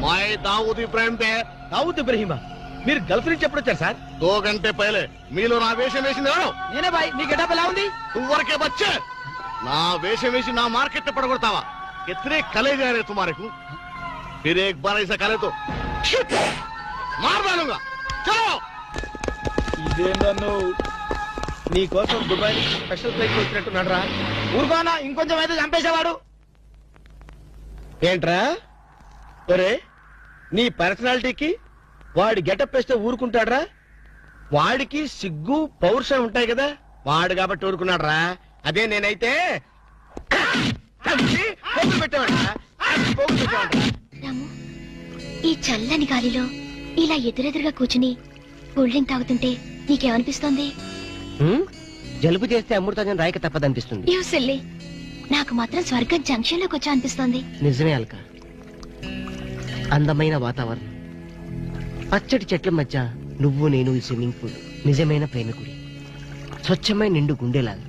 మై దావూద్ ఇబ్రాహిం దే. దావూద్ ఇబ్రహీమా? మీరు గల్ఫ్ నుంచి ఎప్పుడు వచ్చారు సార్? 2 గంటే పైలే. మీలో నా వేషం వేసింది ఎవరు? నేనే బాయ్. నీ గెటప్ ఎలా ఉంది? నువ్వరకే బచ్చే. నా వేషం వేసి నా మార్కెట్ పడగొడతావా? ఎత్రే కలే जा रहे तुम्हारे को, फिर एक बार ऐसा करे तो मार डालूंगा. चलो. ఇదేందన్ను నీ కోసం దుబాయ్ స్పెషల్ ఫ్లైట్ వచ్చినట్టున్నాడు రా. ఊరుకోనా, ఇంకొంచెం అయితే చంపేసేవాడు. ఏంట్రా ఒరే, నీ పర్సనాలిటీకి వాడి గెటప్ వేస్తే ఊరుకుంటాడ్రా? వాడికి సిగ్గు పౌరుషం ఉంటాయి కదా, వాడు కాబట్టి ఊరుకున్నాడు రా. అదే నేనైతే రాము, ఈ చల్లని గాలిలో ఇలా ఎదురెదురుగా కూర్చుని కూల్ డ్రింక్ తాగుతుంటే నీకేమనిపిస్తోంది? జలుబు చేస్తే అమృతాజన్ రాయక తప్పదనిపిస్తుంది. యూ సిల్లీ, నాకు మాత్రం స్వర్గం జంక్షన్ లోకి వచ్చా అనిపిస్తోంది. నిజమే అల్క. అందమైన వాతావరణం, పచ్చటి చెట్ల మధ్య నువ్వు నేను ఈ స్విమ్మింగ్ పూల్ నిజమైన ప్రేమికుడి. స్వచ్ఛమైన నిండు గుండెలాగా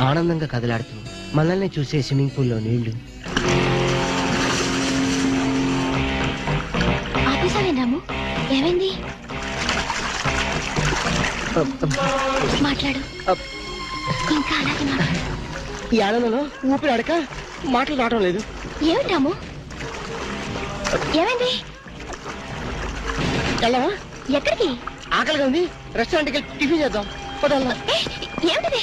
ఆనందంగా కదలాడుతూ మనల్ని చూసే స్విమ్మింగ్ పూల్లో నీళ్లు. ఆపేసావేనాము? ఏమైంది? మాట్లాడు, ఇంకా అలాగే మాట్లాడు. ఈ ఆనందంలో ఊపిరి అడక మాటలు రావడం లేదు. ఏమిటాము? ఏమైంది? వెళ్ళవా? ఎక్కడికి? ఆకలిగా ఉంది, రెస్టారెంట్కి వెళ్ళి టిఫిన్ చేద్దాం. పదల్లా. ఏమిటిది?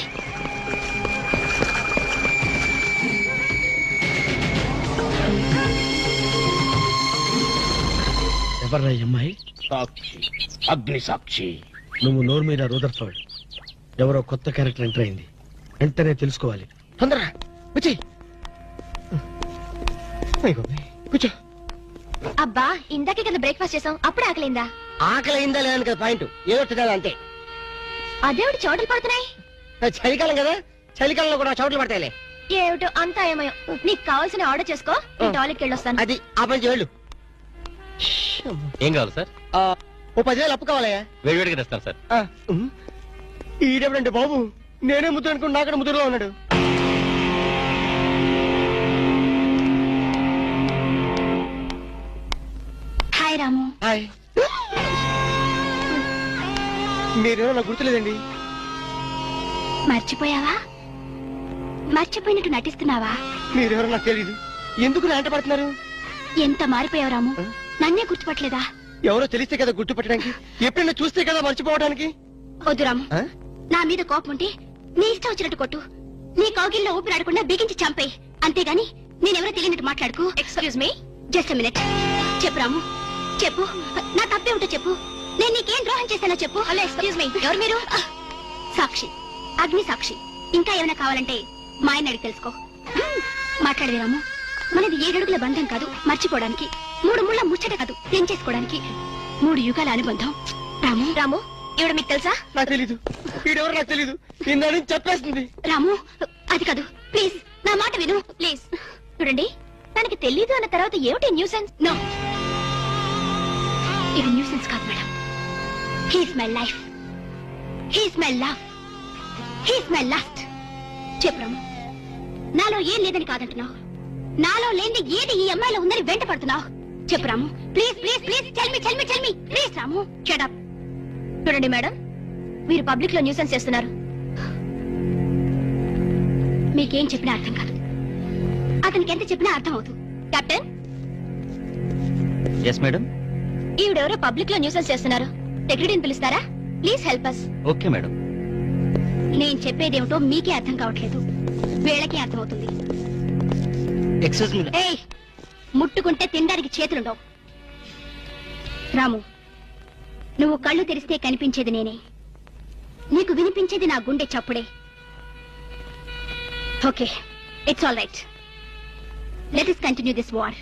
ఎవర్రా ఈ అమ్మాయి? సాక్షి, అగ్ని సాక్షి. నువ్వు నోరు మీద రూదర్ఫోర్డ్, ఎవరో కొత్త క్యారెక్టర్ ఎంటర్ అయింది. వెంటనే తెలుసుకోవాలి. తొందరగా వచ్చి కూర్చో. అబ్బా, ఇందాకే కదా బ్రేక్ఫాస్ట్ చేసాం, అప్పుడు ఆకలిందా? ఆకలి లేదని కదా పాయింట్, ఏదో తినాలి అంతే. అదేవిడు చోటలు పడుతున్నాయి. చలికాలం కదా, చలికాలంలో కూడా చోట్లు పడతాయిలే. ఏమిటో అంతా ఏమయో. నీకు కావాల్సిన ఆర్డర్ చేసుకో, టాయిలెట్కి వెళ్ళొస్తాను. అది ఆ పని వెళ్ళు. ఏం కావాలి సార్? ఓ 10,000 అప్పు కావాలయ్యా. వేడివేడిగా తెస్తాను సార్. ఈడెవడంటే బాబు, నేనే ముద్దు అనుకుని నాకడ ముద్దులో ఉన్నాడు. హాయ్ రాము. హాయ్. మీరేమో నాకు గుర్తులేదండి. మర్చిపోయావా? మర్చిపోయినట్టు నటిస్తున్నావా? మీరెవరో నాకు తెలియదు. ఎందుకు నా వెంట పడుతున్నారు? ఎంత మారిపోయావు రాము, నన్నే గుర్తుపట్టలేదా? ఎవరో తెలిస్తే కదా గుర్తుపట్టడానికి, ఎప్పుడైనా చూస్తే కదా మర్చిపోవడానికి. వద్దు రాము, నా మీద కోపం ఉంటే నీ ఇష్టం వచ్చినట్టు కొట్టు. నీ కౌగిల్లో ఊపిరాడకుండా బిగించి చంపేయి. అంతేగాని నేనెవరో తెలియనట్టు మాట్లాడుకు. Excuse me, just minute. చెప్పు రాము, చెప్పు. నా తప్పే ఉంటో చెప్పు. నేను నీకేం ద్రోహం చేశానో చెప్పు. హలో, ఎక్స్క్యూజ్ మీ, ఎవరు మీరు? సాక్షి, అగ్ని సాక్షి. ఇంకా ఏమైనా కావాలంటే మా ఆయన అడిగి తెలుసుకో. మాట్లాడేది రాము, మనది 7 అడుగుల బంధం కాదు మర్చిపోవడానికి, 3 ముళ్ళ ముచ్చట కాదు తెంచేసుకోవడానికి, 3 యుగాల అనుబంధం. రాము రాము ఎవడ మీకు తెలుసా? నాకు తెలీదు. వీడెవరు నాకు తెలీదు. నిన్న చెప్పేస్తుంది. రాము అది కాదు, ప్లీజ్ నా మాట విను ప్లీజ్. చూడండి, తనకి తెలీదు అన్న తర్వాత ఏమిటి న్యూసెన్స్? నో, ఇది న్యూసెన్స్ కాదు madam. He's my life, he's my love, he's my last. చెప్పు రాము, నాలో ఏం లేదని కాదంటున్నావు, నాలో లేని ఏది ఈ అమ్మాయిలో ఉందని వెంట పడుతున్నావు. చెప్పు Ramu, please please please tell me tell me tell me please. Ramu shut up. చూడండి మేడం, మీరు పబ్లిక్ లో న్యూసెన్స్ చేస్తున్నారు. మీకేం చెప్పినా అర్థం కాదు, అతనికి ఎంత చెప్పినా అర్థం అవుతుంది. కెప్టెన్. Yes madam. ఈవిడెవరో పబ్లిక్ లో న్యూసెన్స్ చేస్తున్నారు. సెక్రటరీని పిలుస్తారా? Please help us. Okay madam. నేను చెప్పేదేమిటో మీకే అర్థం కావట్లేదు, వీళ్ళకి అర్థం అవుతుంది. Excuse me. ఏయ్, ముట్టుకుంటే తినడానికి చేతులుండవు. రాము, నువ్వు కళ్ళు తెరిస్తే కనిపించేది నేనే, నీకు వినిపించేది నా గుండె చప్పుడే. Okay, it's all right. Let us continue this war.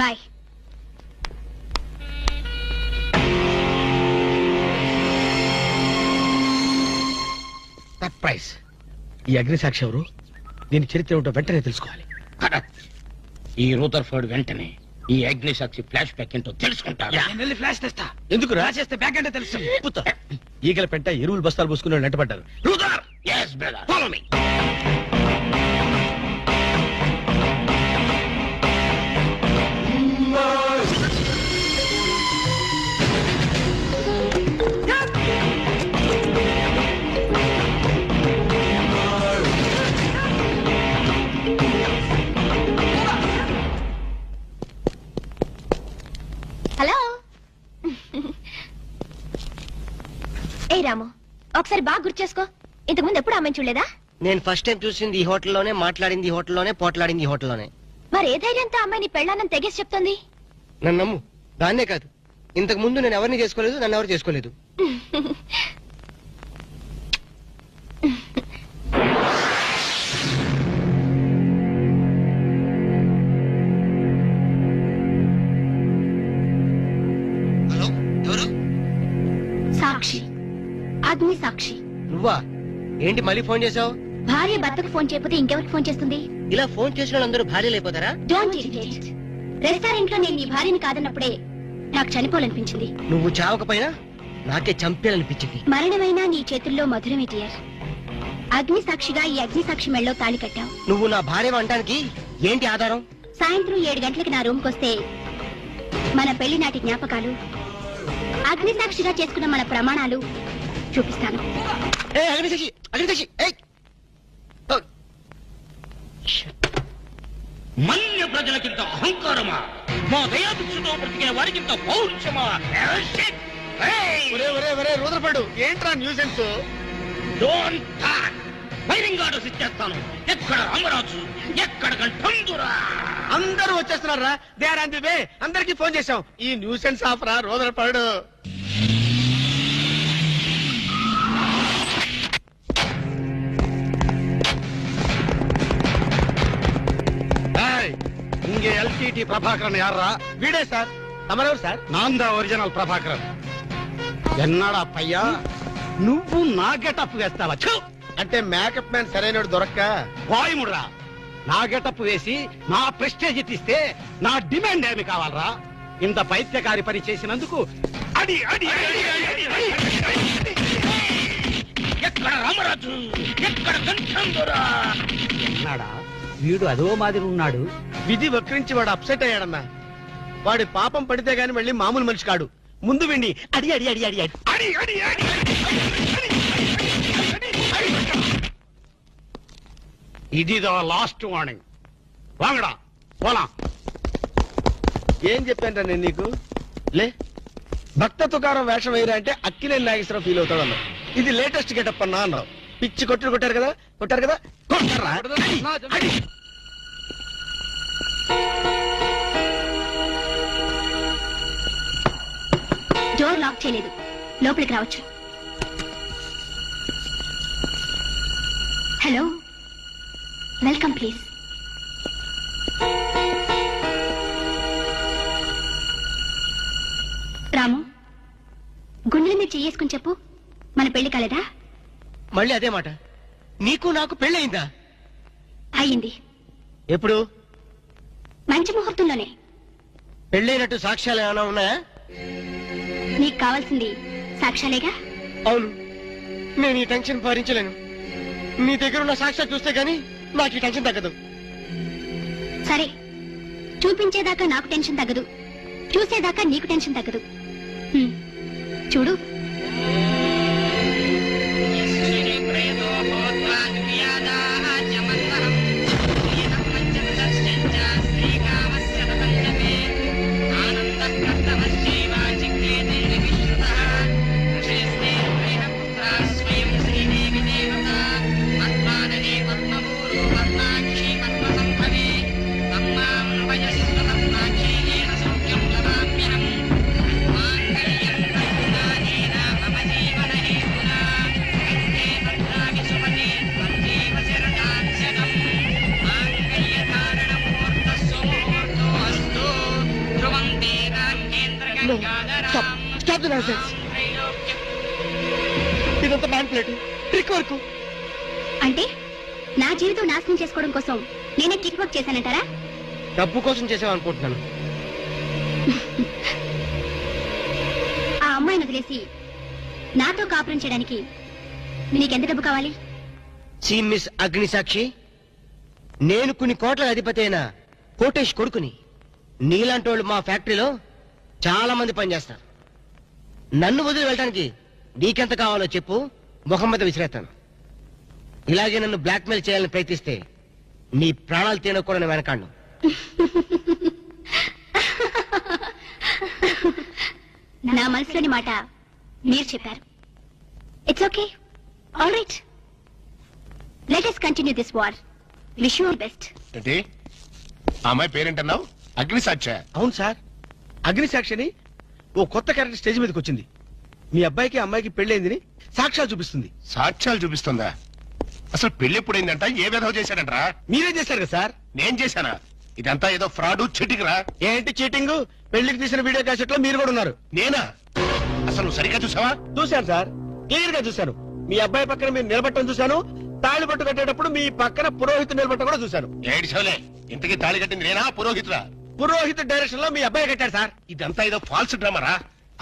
Bye. Surprise. ఈ అగ్నిసాక్షి ఎవరు? దీని చరిత్ర ఏమిటో వెంటనే తెలుసుకోవాలి. ఈ రూదర్ఫర్డ్ వెంటనే ఈ అగ్నిసాక్షి ఫ్లాష్ బ్యాక్ ఏంటో తెలుసుకుంటాడు. ఫ్లాష్ తెస్తా. ఎందుకు చేస్తే బ్యాక్ అంటే తెలుసు. ఈగల పెంట ఎరువులు బస్తాలు పోసుకుని వెంటబడ్డారు. రూదర్, yes brother, follow me. Hello. ఏ రాము, ఒకసారి బాగా గుర్తు చేసుకో, ఇంతకుముందు ఎప్పుడు అమ్మాయిని చూడలేదా? నేను ఫస్ట్ టైం చూసింది ఈ హోటల్లోనే, మాట్లాడింది ఈ హోటల్లోనే, పోట్లాడింది ఈ హోటల్లోనే. మరి ఏ ధైర్యంతో అమ్మాయిని పెళ్ళానని తెగేసి చెప్తుంది? నన్ను నమ్ము. దాన్నే కాదు, ఇంతకు ముందు నేను ఎవరిని చేసుకోలేదు, నన్ను ఎవరు చేసుకోలేదు. సాక్షి, అగ్ని సాక్షి. నువ్వా? ఏంటి మళ్ళీ ఫోన్ చేసావు? భార్య భర్తకు ఫోన్ చేయకపోతే ఇంకెవరికి ఫోన్ చేస్తుంది? ఇలా ఫోన్ చేసిన వాళ్ళందరూ భార్యలు అయిపోతారా? Don't irritate. రెస్టారెంట్ లో నేను నీ భార్యని కాదన్నప్పుడే నాకు చనిపోవాలనిపించింది. నువ్వు చావకపోయినా నాకే చంపేయాలనిపించింది. మరణమైనా నీ చేతుల్లో మధురమే డియర్. అగ్ని సాక్షిగా ఈ అగ్ని సాక్షి మెళ్ళలో తాళి కట్టావు. నువ్వు నా భార్య అనడానికి ఏంటి ఆధారం? సాయంత్రం 7 గంటలకి నా రూమ్ కొస్తే మన పెళ్లి నాటి జ్ఞాపకాలు, అగ్ని సాక్షిగా చేసుకున్న మన ప్రమాణాలు చూపిస్తాను. మన్య ప్రజలకింత అహంకారమా? మా దయాభిక్షతో బ్రతికే వారికింత పౌరుషమా? రూదర్ఫర్డ్, ఏంట్రా nuisance? Don't talk. Firing orders ఇచ్చేస్తాను. ఎక్కడ రామరాజు, ఎక్కడ గంటందురా? అందరూ వచ్చేస్తున్నారా? They are on the way. అందరికి ఫోన్ చేశాం. ఈ న్యూసెన్స్ ఆఫరా రూదర్ఫర్డ్? இங்கே எல்டிடி பிரபாகரன் யாரா? వీడే సార్. తమరెవరు సార్? நான் தான் ఒరిజినల్ ప్రభాకరన్. ఎన్నాడా పయ్యా, నువ్వు నా గెటప్ వేస్తావా? అంటే మేకప్ మ్యాన్ సరైనడు దొరక్క వాయుముడ్రా. నా గెటప్ వేసి నా ప్రెస్టేజ్ తీస్తే నా డిమాండ్ ఏమి కావాలరా? ఇంత పైత్యకారి పని చేసినందుకు అడి అడి ఎక్కడ రామరాజు, ఎక్కడ గంటందురా? ఎన్నాడా వీడు అదో మాదిరి ఉన్నాడు. విధి వక్రించి వాడు అప్సెట్ అయ్యాడన్నా. వాడి పాపం పడితే గాని మళ్ళీ మామూలు మనిషి కాడు. ముందు విండి అడి అడి అడి అడి అడి అడి అడి ఇదిదో లాస్ట్ వార్నింగ్. వాంగడా పోలా. ఏం చెప్పాను నేను నీకు? లే, భక్త తుకారం వేషం వేయరా అంటే అక్కినేని నాగేశ్వరరావు ఫీల్ అవుతాడు అన్నావు. ఇది లేటెస్ట్ గెటప్ అన్నా అన్నావు. పిచ్చి కొట్టారు కదా కొట్టారా? డోర్ లాక్ చేయలేదు, లోపలికి రావచ్చు. Hello, welcome please. రాము, గుండెల మీద చేసుకుని చెప్పు, మన పెళ్లి కాలేదా? మళ్ళీ అదే మాట. నీకు నాకు పెళ్ళయిందా? అయ్యింది. ఎప్పుడు? మంచి ముహూర్తంలోనే. పెళ్ళైనట్టు సాక్ష్యాలు ఏమైనా ఉన్నాయా? నీకు కావాల్సింది సాక్ష్యాలేగా? అవును. నేను ఈ టెన్షన్ భరించలేను. నీ దగ్గర ఉన్న సాక్ష్యాలు చూస్తే గానీ నాకు ఈ టెన్షన్ తగ్గదు. సరే, చూపించేదాకా నాకు టెన్షన్ తగ్గదు, చూసేదాకా నీకు టెన్షన్ తగ్గదు. చూడు. ఇదంతా మ్యాన్ ప్లేట్, ట్రిక్ వర్క్. అంటే నా జీవితం నాశనం చేసుకోవడం కోసం నేనే ట్రిక్ వర్క్ చేశానంటారా? డబ్బు కోసం చేసావనుకుంటున్నాను. ఆ అమ్మాయిని వదిలేసి నాతో కాపురం చేయడానికి నీకెంత డబ్బు కావాలి? మిస్ అగ్నిసాక్షి, నేను కొన్ని కోట్ల అధిపతి అయిన కోటేష్ కొడుకుని. నీలాంటి వాళ్ళు మా ఫ్యాక్టరీలో చాలా మంది పనిచేస్తారు. నన్ను వదిలి వెళ్ళడానికి నీకెంత కావాలో చెప్పు, ముఖం మీద విసిరేస్తాను. ఇలాగే నన్ను బ్లాక్మెయిల్ చేయాలని ప్రయత్నిస్తే నీ ప్రాణాలు తీయడం కూడా నేను వెనకాడను. నా మనసులోని మాట మీరు చెప్పారు. It's okay, all right. Let us continue this war. Wish you all best. ఏంటి ఆ అమ్మాయి పేరేంటన్నావు? అగ్నిసాక్షి? అవును సార్, అగ్నిసాక్షిని ఓ కొత్త క్యారెక్టర్ స్టేజ్ మీదకి వచ్చింది. మీ అబ్బాయికి అమ్మాయికి పెళ్ళైందని సాక్ష్యాలు చూపిస్తుంది. సాక్ష్యాలు చూపిస్తుందా? అసలు పెళ్లి ఎప్పుడైందంట? ఏ విధవ చేశాడంటరా? మీరే చేశారు కదా సార్? నేను చేశానా? ఇదంతా ఏదో ఫ్రాడ్ చీటింగ్ రా. ఏంటి చీటింగ్? పెళ్లికి తీసిన వీడియో క్యాసెట్ లో మీరు కూడా ఉన్నారు. నేనా? అసలు నువ్వు సరిగ్గా చూసావా? చూశాను సార్, క్లియర్ గా చూశాను. మీ అబ్బాయి పక్కన మీరు నిలబట్టడం చూశాను. తాళి పట్టు కట్టేటప్పుడు మీ పక్కన పురోహితుడు నిలబట్ట కూడా చూశాను. ఏడు సోలే, ఇంతకీ తాళి కట్టింది నేనా పురోహితుడా? పురోహిత డైరెక్షన్ లో మీ అబ్బాయి కట్టాడు సార్. ఇదంతా ఏదో ఫాల్స్ డ్రామారా.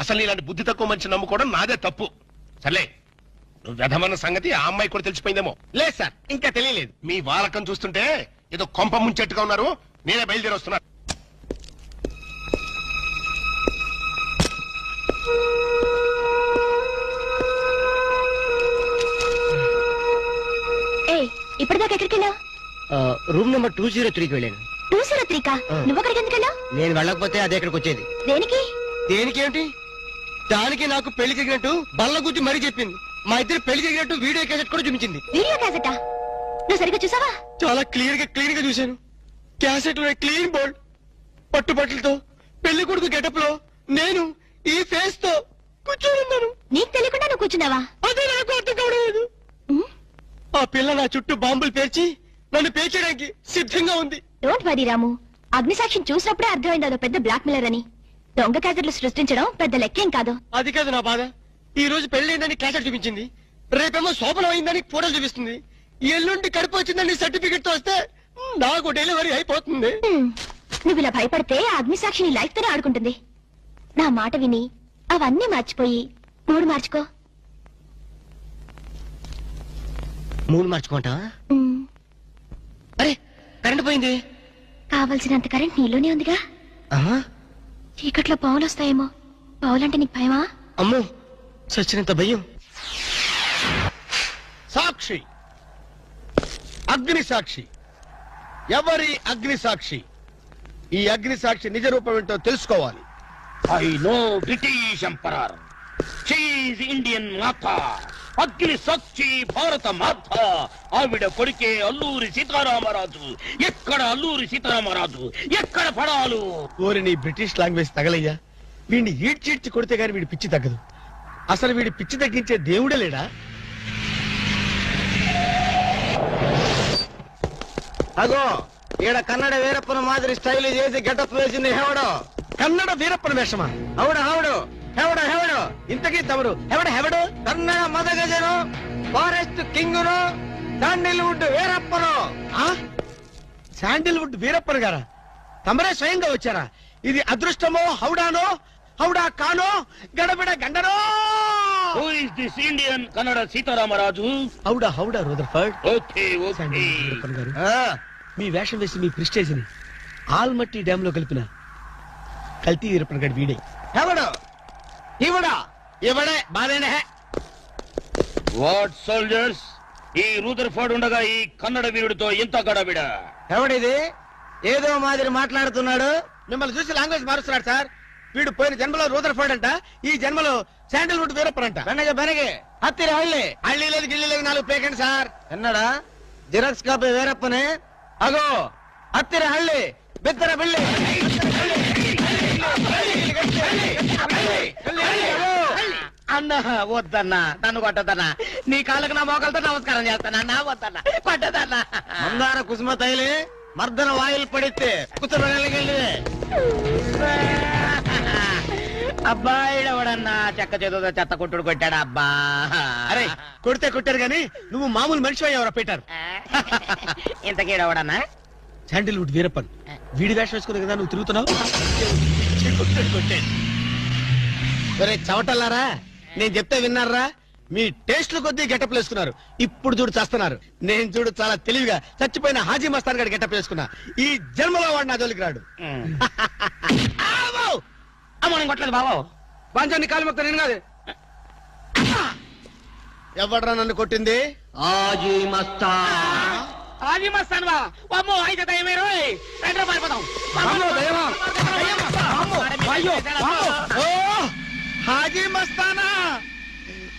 అసలు ఇలాంటి బుద్ధి తక్కువ మనిషి నమ్ముకోవడం నాదే తప్పు. సర్లే, నువ్వు వ్యధమన్న సంగతి ఆ అమ్మాయి కూడా తెలిసిపోయిందేమో. లేదు సార్, ఇంకా తెలియలేదు. మీ వాలకం చూస్తుంటే ఏదో కొంప ముంచెట్టుగా ఉన్నారు. నేనే బయలుదేరి వస్తున్నా. ఇప్పటిదాకా ఎక్కడికి వెళ్ళావు? రూమ్ నెంబర్ 203కి వెళ్ళాను. 203కా? నువ్వు అక్కడికి ఎందుకు వెళ్ళావు? నేను వెళ్ళకపోతే అదే ఇక్కడికి వచ్చేది. దేనికి? దేనికేమిటి? దానికి నాకు పెళ్లి జరిగినట్టు బల్ల గురించి మరీ చెప్పింది. మా ఇద్దరు పెళ్లి జరిగినట్టు వీడియో క్యాసెట్ కూడా చూపించింది. వీడియో క్యాసెటా? నువ్వు సరిగ్గా చూసావా? చాలా క్లియర్ గా చూశాను. క్యాసెట్ లో క్లీన్ బోల్డ్, పట్టుబట్టలతో, పెళ్లి కొడుకు గెటప్ లో నేను ఈ ఫేస్ తో కూర్చోనున్నాను. నీకు తెలియకుండా నువ్వు కూర్చున్నావా? అదే నాకు అర్థం కావడం. ఆ పిల్ల నా చుట్టూ బాంబులు పేర్చి నన్ను పేర్చడానికి సిద్ధంగా ఉంది. డోంట్ వరీ రాము, అగ్నిసాక్షిని చూసినప్పుడే అర్థమైంది అదో పెద్ద బ్లాక్ మెయిలర్ అని. దొంగ క్యాసెట్లు సృష్టించడం పెద్ద లెక్కేం కాదు. అది కాదు నా బాధ. ఈ రోజు పెళ్లైందని క్యాసెట్ చూపించింది, రేపేమో శోభనం అయిందని ఫోటోలు చూపిస్తుంది, ఎల్లుండి కడుపు వచ్చిందని సర్టిఫికెట్ తో వస్తే నాకు డెలివరీ అయిపోతుంది. నువ్వు ఇలా భయపడితే అగ్నిసాక్షిని లైఫ్ తోనే ఆడుకుంటుంది. నా మాట విని అవన్నీ మర్చిపోయి మూడు మార్చుకో. మూడు మార్చుకుంటా? అరే కరెంట్ పోయింది. కావలసినంత కరెంట్ నీలోనే ఉందిగా. చీకట్లో పావులు వస్తాయేమో. పావులంటే నీకు భయమా? అమ్మో, సచ్చినంత భయం. సాక్షి, అగ్ని సాక్షి. ఎవరి అగ్ని సాక్షి? ఈ అగ్ని సాక్షి నిజ రూపం ఏంటో తెలుసుకోవాలి. I know British emperor, she is Indian మాత, అగ్ని సాక్షి భారత మాత. ఆవిడ కొడుకే అల్లూరి సీతారామరాజు. ఎక్కడ అల్లూరి సీతారామరాజు, ఎక్కడ పడాలు? ఓరి నీ బ్రిటిష్ లాంగ్వేజ్ తగలయ్యా. వీడిని ఈడ్చిడ్చి కొడితే గాని వీడి పిచ్చి తగ్గదు. అసలు వీడి పిచ్చి తగ్గించే దేవుడే లేడా? అగో ఈడ కన్నడ వీరప్పన మాదిరి స్టైల్ చేసి గెటప్ వేసింది హెవడో. కన్నడ వీరప్పన వేషమా? హౌడు హౌడు హెవడు హెవడు ఇంతకీ తమరు హెవడు కన్నడ మదగజను, ఫారెస్ట్ కింగును, శాండిల్వుడ్ వీరప్పను. శాండిల్వుడ్ వీరప్పన్ గారా? తమరే స్వయంగా వచ్చారా? ఇది అదృష్టమో హౌడానో, హౌడా కానో, గడబిడ గండనో? Who is this Indian Kannada Sitaramaraju? హౌడా హౌడా రూదర్ఫర్డ్. Okay okay. వీరప్పన్ గారు, మీ వేషం వేసి మీ ప్రెస్టేజ్ ని ఆల్మట్టి డ్యామ్ లో కలిపిన కల్తీ వీరప్పన్ గారు వీడే. ఎవడు ఇవడా? ఇవడే బాధేనే. వాట్ సోల్జర్స్, ఈ రూదర్ఫర్డ్ ఉండగా ఈ కన్నడ వీరుడితో ఎంత గడబిడ? ఎవడిది? ఏదో మాదిరి మాట్లాడుతున్నాడు. మిమ్మల్ని చూసి లాంగ్వేజ్ మారుస్తున్నాడు సార్. వీడు పోయిన జన్మలో రూదర్ఫర్డ్ అంట, ఈ జన్మలో శాండిల్వుడ్ వీరప్పన్ అంట. బెనగే హత్తిరి హళ్ళి లేదు గిల్లి లేదు 4 పేకండి సార్. ఎన్నడా జిరాక్స్ కాపీ వీరప్పనే. అగో హత్తిరి హళ్ళి బిద్దర బిల్లి. అన్నా వద్దన్నా, నన్ను కొట్టదన్నా, నీ కాళ్ళకు నా మోకాలతో నమస్కారం చేస్తానా? నా వద్దన్నా, పట్టదన్నా. మందార కుసుమ తైలి మర్దన వాయులు పడితే కుతురగలిగి అబ్బాయిడవడన్నా చెక్క చేతుతో చెత్త కొట్టుడు కొట్టాడా? అబ్బా అరే కొడితే కొట్టారు గాని నువ్వు మామూలు మనిషి ఎవరా పెట్టారు? ఇంతకీడవడన్నా శాండిల్వుడ్ వీరప్పన్. వీడి వేషం వేసుకునే కదా నువ్వు తిరుగుతున్నావు. చవటల్లారా, నేను చెప్తే విన్నారా? మీ టేస్ట్ల కొద్దీ గెటప్లు వేసుకున్నారు. ఇప్పుడు చూడు చేస్తున్నారు. నేను చూడు చాలా తెలివిగా చచ్చిపోయిన హాజీ మస్తాన్ గారు గెటప్ వేసుకున్నా. ఈ జన్మలో వాడు నా జోలికి రాడు. అమ్మని కొట్టలేదు బాబు. పంచాన్ని కాలు మొక్క నేను కాదు. ఎవడ్రా నన్ను కొట్టింది? హాజీ మస్తాన్. హాజీ మస్తాన్ బా అమ్మో అయితే దయమేరో రండి పారిపోదాం. హాజీ మస్తానా,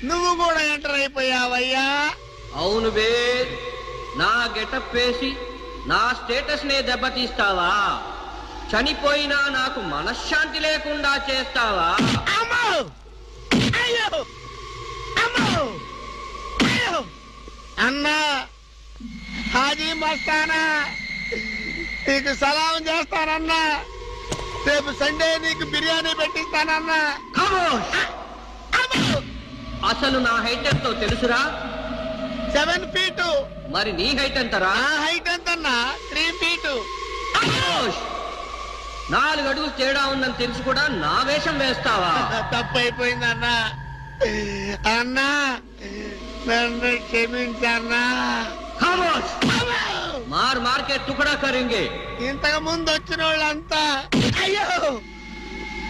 నువ్వు కూడా ఎంటర్ అయిపోయావయ్యా? అవును బే, నా గెటప్ వేసి నా స్టేటస్ నే దెబ్బతీస్తావా? చనిపోయినా నాకు మనశ్శాంతి లేకుండా చేస్తావా? అన్నా హాజీ మస్తానా, నీకు సలాం చేస్తానన్నా. రేపు సండే నీకు బిర్యానీ పెట్టిస్తానన్నా. అసలు నా హైట్ ఎంతో తెలుసురా? 7 feet. మరి నీ హైట్ ఎంతరా? హైట్ ఎంతన్నా? 3 feet. 4 అడుగులు తేడా ఉందని తెలిసి కూడా నా వేషం వేస్తావా? తప్పైపోయిందన్నా. అన్నా నన్ను క్షమించన్నా. మార్ మార్కెట్ టుకడా కరింగే. ఇంతకు ముందు వచ్చిన వాళ్ళంతా అయ్యో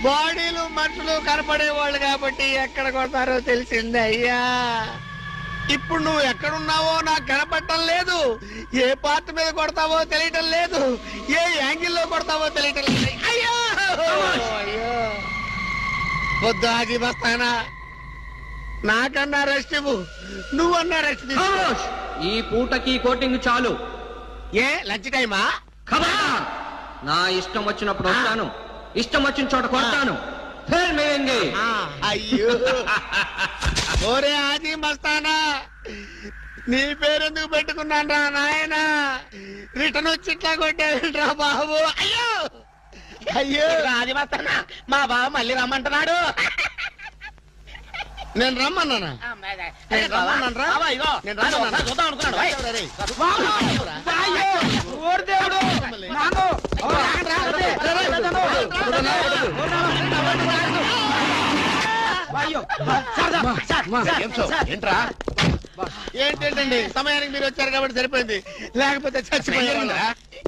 బాడీలు మనుషులు కనపడే వాళ్ళు కాబట్టి ఎక్కడ కొడతారో తెలిసింది అయ్యా. ఇప్పుడు నువ్వు ఎక్కడున్నావో నాకు కనపడటం లేదు. ఏ పార్ట్ మీద కొడతావో తెలియటం లేదు. ఏ యాంగిల్లో కొడతావో తెలియటం లేదు. అయ్యో అయ్యో వద్దు హాజీ మస్తానా, నాకన్నా రెస్ట్ ఇవ్వు. నువ్వన్నా రెస్ట్ తీసుకో. ఈ పూటకి కోటింగ్ చాలు. ఏ లంచ్ టైమా? నా ఇష్టం వచ్చినప్పుడు వస్తాను, ఇష్టం వచ్చిన చోట కొడతాను. అయ్యో ఓరే హాజీ మస్తానా, నీ పేరెందుకు పెట్టుకున్నాను రా నాయనా? రిటర్న్ వచ్చి ఇట్లా కొట్టేరా బాబు. అయ్యో అయ్యో హాజీ మస్తానా, మా బాబు మళ్ళీ రమ్మంటున్నాడు. నేను రమ్మన్నానా? నేను రమ్మన్నాను రా. నేను రమ్మన్నా చూద్దాం అనుకున్నాడు. ఏంటండి సమయానికి మీరు వచ్చారు కాబట్టి సరిపోయింది, లేకపోతే చచ్చిపోయారా?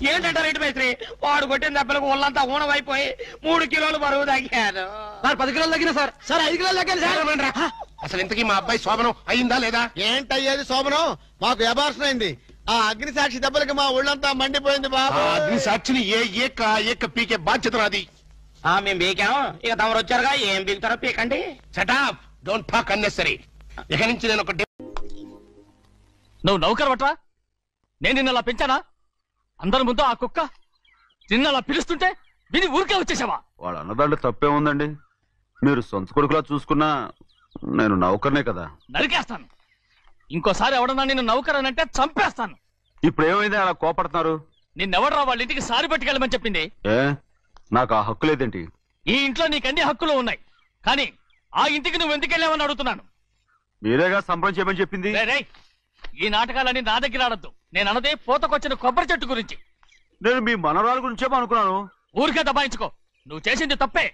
ఏంటంటే రైతు మేస్త్రి వాడు కొట్టిన దెబ్బలకు ఒళ్ళంతా ఊనమైపోయి 3 కిలోలు బరువు తగ్గాను. 10 కిలోలు తగ్గిన సార్. 5 కిలోలు తగ్గాను సార్. అసలు ఇంతకీ మా అబ్బాయి శోభనం అయిందా లేదా? ఏంటయ్యేది శోభనం? మాకు అబార్షన్ అయింది. ఆ అగ్ని సాక్షి దెబ్బలకి మా ఒళ్ళంతా మండిపోయింది బాబు. అగ్ని సాక్షిని ఏక పీకే బాధ్యత నాది. మేము పీకాం, ఇక తమరు వచ్చారుగా ఏం పీకుతారో పీకండి. Shut up, don't talk unnecessary. ఇక నుంచి నేను ఒక నువ్వు నౌకర్ పట్రా? నేను నిన్నలా పెంచానా? అందరి ముందు ఆ కుక్క నిన్నలా పిలుస్తుంటే విని ఊరికే వచ్చేసావా? వాడు అన్నదాంట్లో తప్పే ఉందండి. మీరు సొంత కొడుకులా చూసుకున్నా నేను నౌకర్నే కదా. నరికేస్తాను. ఇంకోసారి ఎవడన్నా నేను నౌకర్ అని అంటే చంపేస్తాను. ఇప్పుడు ఏమైంది అలా కోపడుతున్నారు? నిన్నెవడరా వాళ్ళ ఇంటికి సారి పట్టుకెళ్ళమని చెప్పింది? నాకు ఆ హక్కు లేదేంటి? ఈ ఇంట్లో నీకు అన్ని హక్కులు ఉన్నాయి, కానీ ఆ ఇంటికి నువ్వు ఎందుకు వెళ్ళావని అడుగుతున్నాను. మీరేగా సంబరం చేయమని చెప్పింది. ఈ నాటకాలన్నీ నా దగ్గర ఆడద్దు. నేను అన్నదే పూతకొచ్చిన కొబ్బరి చెట్టు గురించి. నేను మీ మనవరాల గురించేమో అనుకున్నాను. ఊరికే దబాయించుకో, నువ్వు చేసింది తప్పే.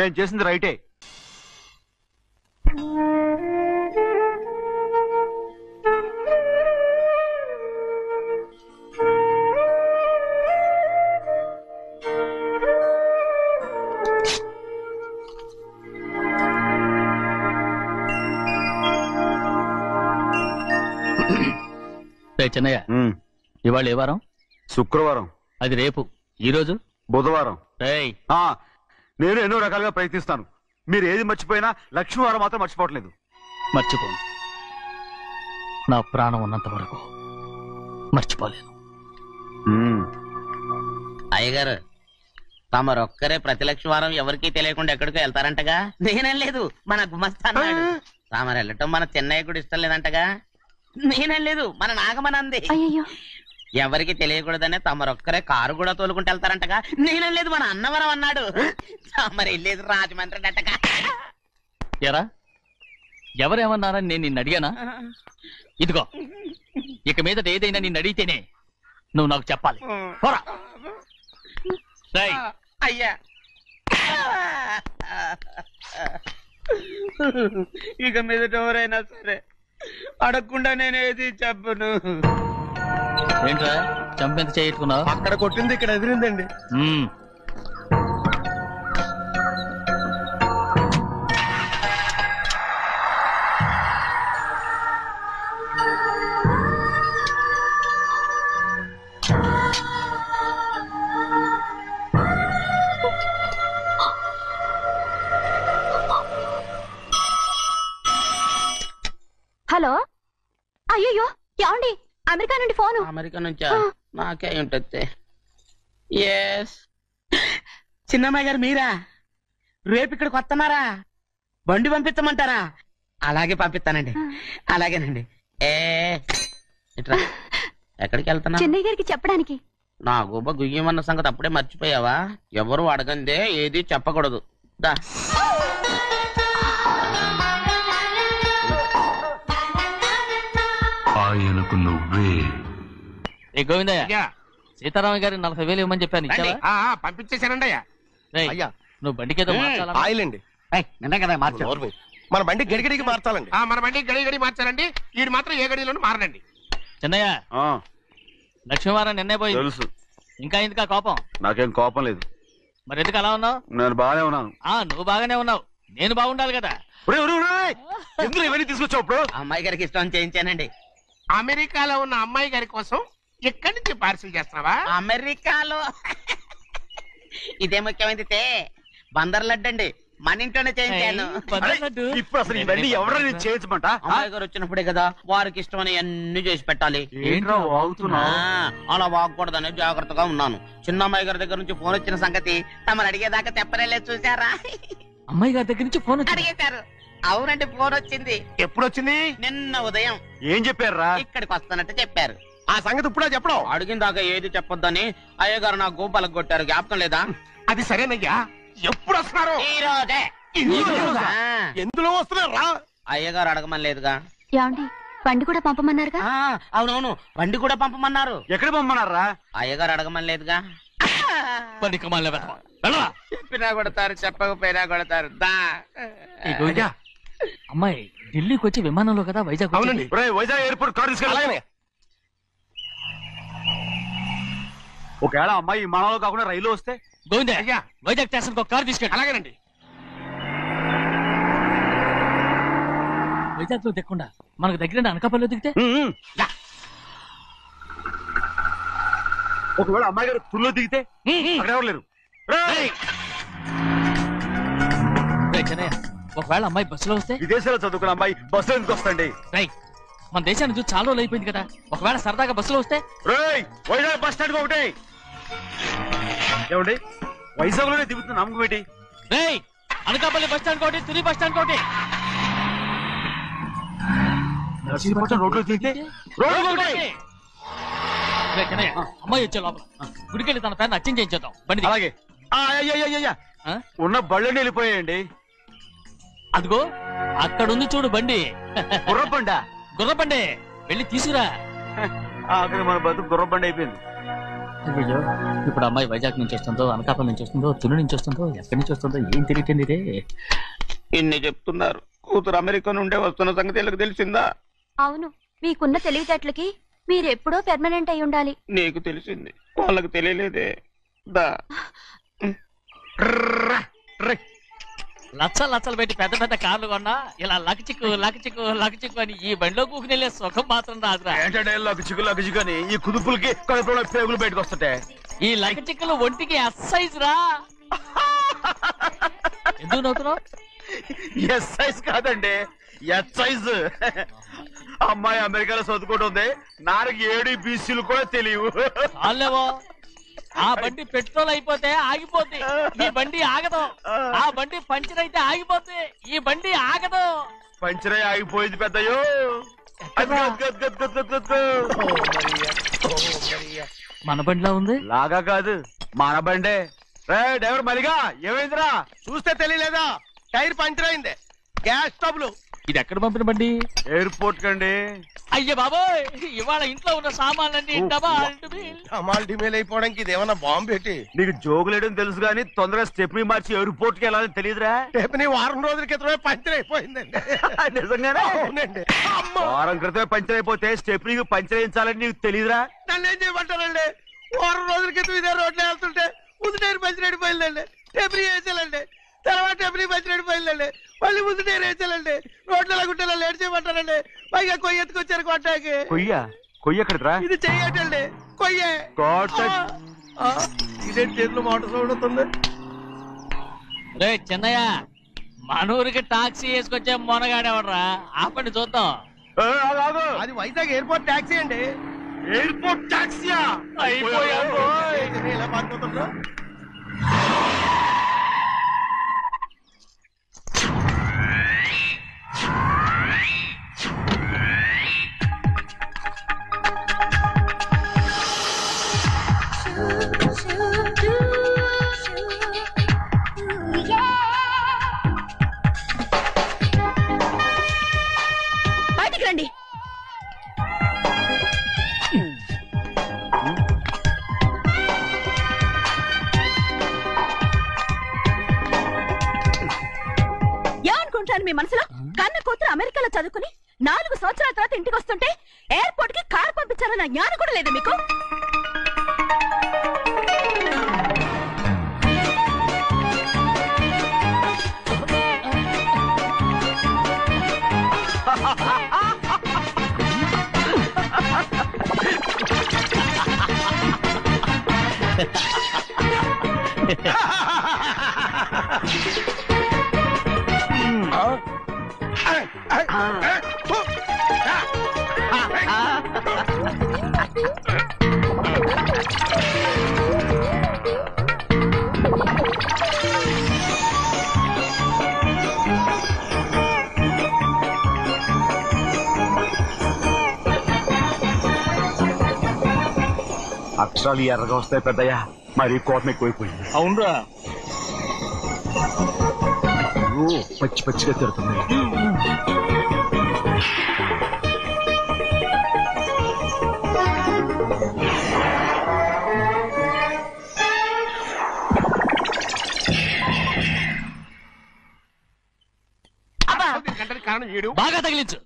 నేను చేసింది రైటే. చిన్నయ్య, ఇవాళ ఏ వారం? శుక్రవారం. అది రేపు. ఈ రోజు బుధవారం. నేను ఎన్నో రకాలుగా ప్రయత్నిస్తాను. మీరు ఏది మర్చిపోయినా లక్ష్మీవారం మాత్రం మర్చిపోవట్లేదు. మర్చిపోను. నా ప్రాణం ఉన్నంత వరకు మర్చిపోలేను. అయ్యగారు, తమరొక్కరే ప్రతి లక్ష్మీవారం ఎవరికీ తెలియకుండా ఎక్కడికో వెళ్తారంటగా? నేనేం లేదు, మన గుమస్తా అన్నాడు. తామరు వెళ్ళటం మన చెన్నయ్య కూడా ఇష్టం లేదంటగా? నేనేం లేదు, మన నాగమనంది. ఎవరికి తెలియకూడదనే తమరొక్కరే కారు కూడా తోలుకుంటూ వెళ్తారంటగా? నేనేం లేదు, మన అన్నవరం అన్నాడు. తమరు వెళ్ళేది రాజమండ్రి అంటగా. ఎరా, ఎవరేమన్నారని నేను నిన్ను అడిగానా? ఇదిగో, ఇక మీదట ఏదైనా నిన్ను అడిగితేనే నువ్వు నాకు చెప్పాలి. అయ్యా, ఇక మీదట ఎవరైనా సరే అడగకుండా నేనేది చెప్పను. ఏంట్రా చంపెంత చేయించుకున్నావు? అక్కడ కొట్టింది ఇక్కడ ఎదిరిందండి. హలో, అయ్యో ఏమండి? అమెరికా నుండి ఫోను. అమెరికా నుంచా? నాకే ఉంటుంది. ఎస్, చిన్నమ్మాయి గారు మీరా? రేపు ఇక్కడికి వస్తున్నారా? బండి పంపించమంటారా? అలాగే పంపిస్తానండి. అలాగేనండి. ఇట్రా, ఎక్కడికి వెళ్తున్నా? చెన్నై గారికి చెప్పడానికి. నా గుబ్బ గుయ్యమన్న సంగతి అప్పుడే మర్చిపోయావా? ఎవరు అడగందే ఏది చెప్పకూడదు. దా, ఆయనకు నువ్వే. గోవిందయ్య, సీతారామ గారి 40,000 ఇవ్వమని చెప్పాను. పంపించేశానండి. అయ్యా, నువ్వు బండికేదో ఆయిల్ అండి. కదా మార్చాలి. మన బండి గడిగడికి మార్చాలండి. మన బండి గడి మార్చాలండి. వీడు మాత్రం ఏ గడిలోనూ మారనండి. చిన్నయ్య, లక్ష్మీవారం నిన్నే పోయి తెలుసు. ఇంకా ఎందుకా కోపం? నాకేం కోపం లేదు. మరి ఎందుకు అలా ఉన్నావు? నేను బాగానే ఉన్నాను. నువ్వు బాగానే ఉన్నావు, నేను బాగుండాలి కదా. ఎందుకు ఇవన్నీ తీసుకొచ్చావు? అమ్మాయి గారికి ఇష్టం చేయించానండి. అమెరికాలో ఉన్న అమ్మాయి గారి కోసం ఎక్కడి నుంచి పార్సిల్ చేస్తున్నావా? అమెరికాలో ఇదే ముఖ్యమైనది. బందర్ లడ్డు అండి, మన ఇంట్లోనే చేయించాను. ఇప్పుడు అసలు ఇవన్నీ ఎవరైనా చేయించమంట? అమ్మాయి గారు వచ్చినప్పుడే కదా వారికి ఇష్టమని అన్ని చేసి పెట్టాలి. అలా వాగకూడదని జాగ్రత్తగా ఉన్నాను. చిన్న అమ్మాయి గారి దగ్గర నుంచి ఫోన్ వచ్చిన సంగతి తమరు అడిగేదాకా తెప్పరేలేదు. చూసారా? అమ్మాయి గారి దగ్గర నుంచి ఫోన్ అడిగేశారు. అవునండి, ఫోన్ వచ్చింది. ఎప్పుడు వచ్చింది? నిన్న ఉదయం. ఏం చెప్పారా? ఇక్కడికి వస్తానంటే చెప్పారు. ఆ సంగతి ఇప్పుడే చెప్పడం. అడిగిన దాకా ఏది చెప్పొద్దని అయ్యగారు నా గోపాలకు కొట్టారు. జ్ఞాపకం లేదా? అది సరేనయ్యా, ఎప్పుడు వస్తున్నారు? ఈ రోజే. ఎందులో వస్తున్నారా? అయ్యగారు అడగమని లేదుగా. ఏమండి, బండి కూడా పంపమన్నారుగా? అవునవును, బండి కూడా పంపమన్నారు. ఎక్కడ పంపమన్నారా? అయ్యగారు అడగమని లేదుగా. చెప్పినా కొడతారు, చెప్పకపోయినా కొడతారు. అమ్మాయి ఢిల్లీకి వచ్చి విమానంలో కదా వైజాగ్. అవునండి, వైజాగ్ ఎయిర్పోర్ట్ కార్ తీసుకెళ్ళి. ఒకవేళ అమ్మాయి విమానంలో కాకుండా రైలు వస్తే? గోవిందే, వైజాగ్ స్టేషన్ ఒక కార్ తీసుకెళ్ళి. అలాగేనండి. వైజాగ్ లో దిక్కుండా మనకు దగ్గర అనకాపల్లిలో దిగితే? ఒకవేళ అమ్మాయి గారు తుల్లో దిగితే? అక్కడ ఎవరు లేరు. ఒకవేళ అమ్మాయి బస్సులో వస్తే? విదేశాల్లో చదువుకున్న అమ్మాయి బస్సులో ఎందుకు వస్తండి? మన దేశాన్ని చూసి చాలా రోజులు అయిపోయింది కదా, ఒకవేళ సరదాగా బస్సులో వస్తే? వైజాగ్ బస్ స్టాండ్ ఒకటి ఏమండి, వైజాగ్ లోనే దిగుతున్న నమ్మకం ఏంటి? అనకాపల్లి బస్ స్టాండ్ కోటి, తుని బస్ స్టాండ్ కోటి. నర్సీపట్నం రోడ్లో దిగితే? రోడ్డు అమ్మాయి వచ్చే లోపల గుడికెళ్ళి తన పేరు అచ్చం చేయించేద్దాం బండి అలాగే ఉన్న బళ్ళని వెళ్ళిపోయాయండి. అదిగో అక్కడుంది చూడు బండి. గుర్రబండా? గుర్రబండి వెళ్ళి తీసుకురా. ఆఖరి మన బతుకు గుర్రబండి అయిపోయింది. అయ్యో ఇప్పుడు అమ్మాయి వైజాగ్ నుంచి వస్తుందో, అనకాపల్లి నుంచి వస్తుందో, తుని నుంచి వస్తుందో, ఎక్కడి నుంచి వస్తుందో ఏం తెలియటండి ఇదే. ఇన్ని చెప్తున్నారు, కూతురు అమెరికా నుండే వస్తున్న సంగతి వీళ్ళకి తెలిసిందా? అవును, మీకున్న తెలివితేటలకి మీరెప్పుడో పెర్మనెంట్ అయి ఉండాలి. నీకు తెలిసింది, వాళ్ళకి తెలియలేదే. దా లచ్చలు పెట్టి పెద్ద పెద్ద కార్లు కొన్నా ఇలా లకచిక్కు అని ఈ బండిలో కూకుని వెళ్ళే సుఖం మాత్రం రాదురా. ఏంటంటే లకచిక్కు అని ఈ కుదుపులకి కడుపులో పేగులు బయటకు వస్తుంటాయి. ఈ లకచిక్కులు ఒంటికి ఎక్సైజ్ రా. ఎందుకు నవ్వుతున్నావు? ఎక్సైజ్ కాదండి, ఎక్సైజ్. అమ్మాయి అమెరికాలో చదువుకుంటుంది, నాకు 7 BCలు కూడా తెలియవు. చాలేవో, ఆ బండి పెట్రోల్ అయిపోతే ఆగిపోద్ది, ఈ బండి ఆగదు. ఆ బండి పంచర్ అయితే ఆగిపోద్ది, ఈ బండి ఆగదు. పంచర్ అయి ఆగిపోయింది పెద్దయ్యో. మన బండిలా ఉంది. లాగా కాదు, మన బండే. డ్రైవర్ మరిగా ఏమైందిరా? చూస్తే తెలియలేదా? టైర్ పంచర్ అయింది. Gas trouble. ఇది ఎక్కడ పంపిన బండి? ఎయిర్పోర్ట్ కండి. అయ్యే బాబోయ్, ఇవాళ ఇంట్లో ఉన్న సామాన్లన్నీ డమాల్ డిమేల్ అయిపోవడానికి ఇది ఏమన్నా బాంబు పెట్టి. నీకు జోగులేయడం తెలుసు కానీ తొందరగా స్టెప్ని మార్చి ఎయిర్పోర్ట్ కి వెళ్ళాలని తెలియదురా? స్టెప్ని వారం రోజుల క్రితమే పంచర్ అయిపోయిందండి. నిజంగానే? అవునండి. వారం క్రితమే పంచర్ అయిపోతే స్టెప్ని పంచర్ వేయించాలని నీకు తెలియదురా? నన్ను ఏం చేయమంటారండి? వారం రోజుల క్రితం ఇదే రోడ్లో వెళ్తుంటే ముందు టైర్ పంచర్ అయిపోయిందండి. స్టెప్ని వేసాలండి, తర్వాత స్టెప్ని పంచర్ అయిపోయిందండి, మళ్ళీ ముందు టైర్ వేసాలండి. రోడ్లలో గుట్టలో లేట్ చేయమంటారండి. పైగా కొయ్య ఎత్తుకొచ్చారు కొట్టాకి. కొయ్య ఎక్కడిరా? ఇది చెయ్యటండి, కొయ్యే. ఇదేంటి చేతిలో మోటార్ సౌండ్ అవుతుంది? రే చిన్నయ్య, మన ఊరికి టాక్సీ వేసుకొచ్చే మొనగాడేవడరా? ఆపండి చూద్దాం. అది వైజాగ్ ఎయిర్పోర్ట్ టాక్సీ అండి. ఎయిర్పోర్ట్ టాక్సీయా? ఇలా మాట్లాడుతుండ్రా? బయటికి రండి. ఏమనుకుంటాను మీ మనసులో? కన్న కూతురు అమెరికాలో చదువుకుని 4 సంవత్సరాల తర్వాత ఇంటికి వస్తుంటే ఎయిర్పోర్ట్ కి కారు పంపించాలన్న జ్ఞానం కూడా లేదా మీకు? అక్షరాలు ఎర్రగా వస్తాయి పెద్దయ్యా, మరి కోపం ఎక్కువైపోయింది. అవునరా, పచ్చి పచ్చిగా తిడుతుంది. బాగా తగిలించు.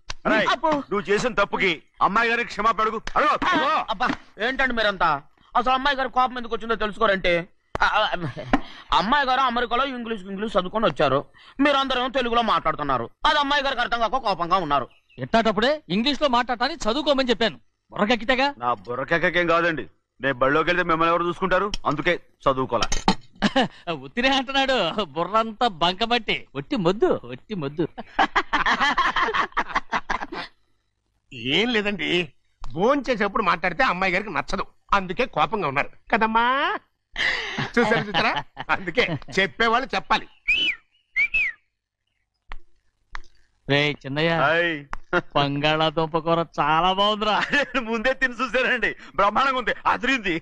నువ్వు చేసిన తప్పుకి అమ్మాయి గారికి క్షమాపణ అడుగు. అబ్బా ఏంటండి మీరంతా? అసలు అమ్మాయి గారు కోపం ఎందుకు వచ్చిందో తెలుసుకోరంటే, అమ్మాయి గారు అమెరికాలో ఇంగ్లీష్ చదువుకొని వచ్చారు, మీరందరూ తెలుగులో మాట్లాడుతున్నారు. అది అమ్మాయి గారికి అర్థం కాక కోపంగా ఉన్నారు. ఎట్టాటప్పుడే ఇంగ్లీష్ లో మాట్లాడటానికి చదువుకోమని చెప్పాను. బుర్రకెక్కితేగా? నా బుర్రకెక్కకేం కాదండి, నేను బళ్ళోకి వెళ్తే మిమ్మల్ని ఎవరు చూసుకుంటారు, అందుకే చదువుకోలే. ఉత్తినే అంటున్నాడు, బుర్రంతా బంకబట్టి. ఒట్టి మొద్దు. ఏం లేదండి, భోజనం చేసేప్పుడు మాట్లాడితే అమ్మాయి గారికి నచ్చదు, అందుకే కోపంగా ఉన్నారు కదమ్మా. చూసారా? అందుకే చెప్పేవాళ్ళు చెప్పాలి. రే చిన్నయ్య, బంగాళాదుంప కూర చాలా బాగుందిరా. ముందే తిని చూసానండి, బ్రహ్మాండంగా ఉంది, అదిరింది.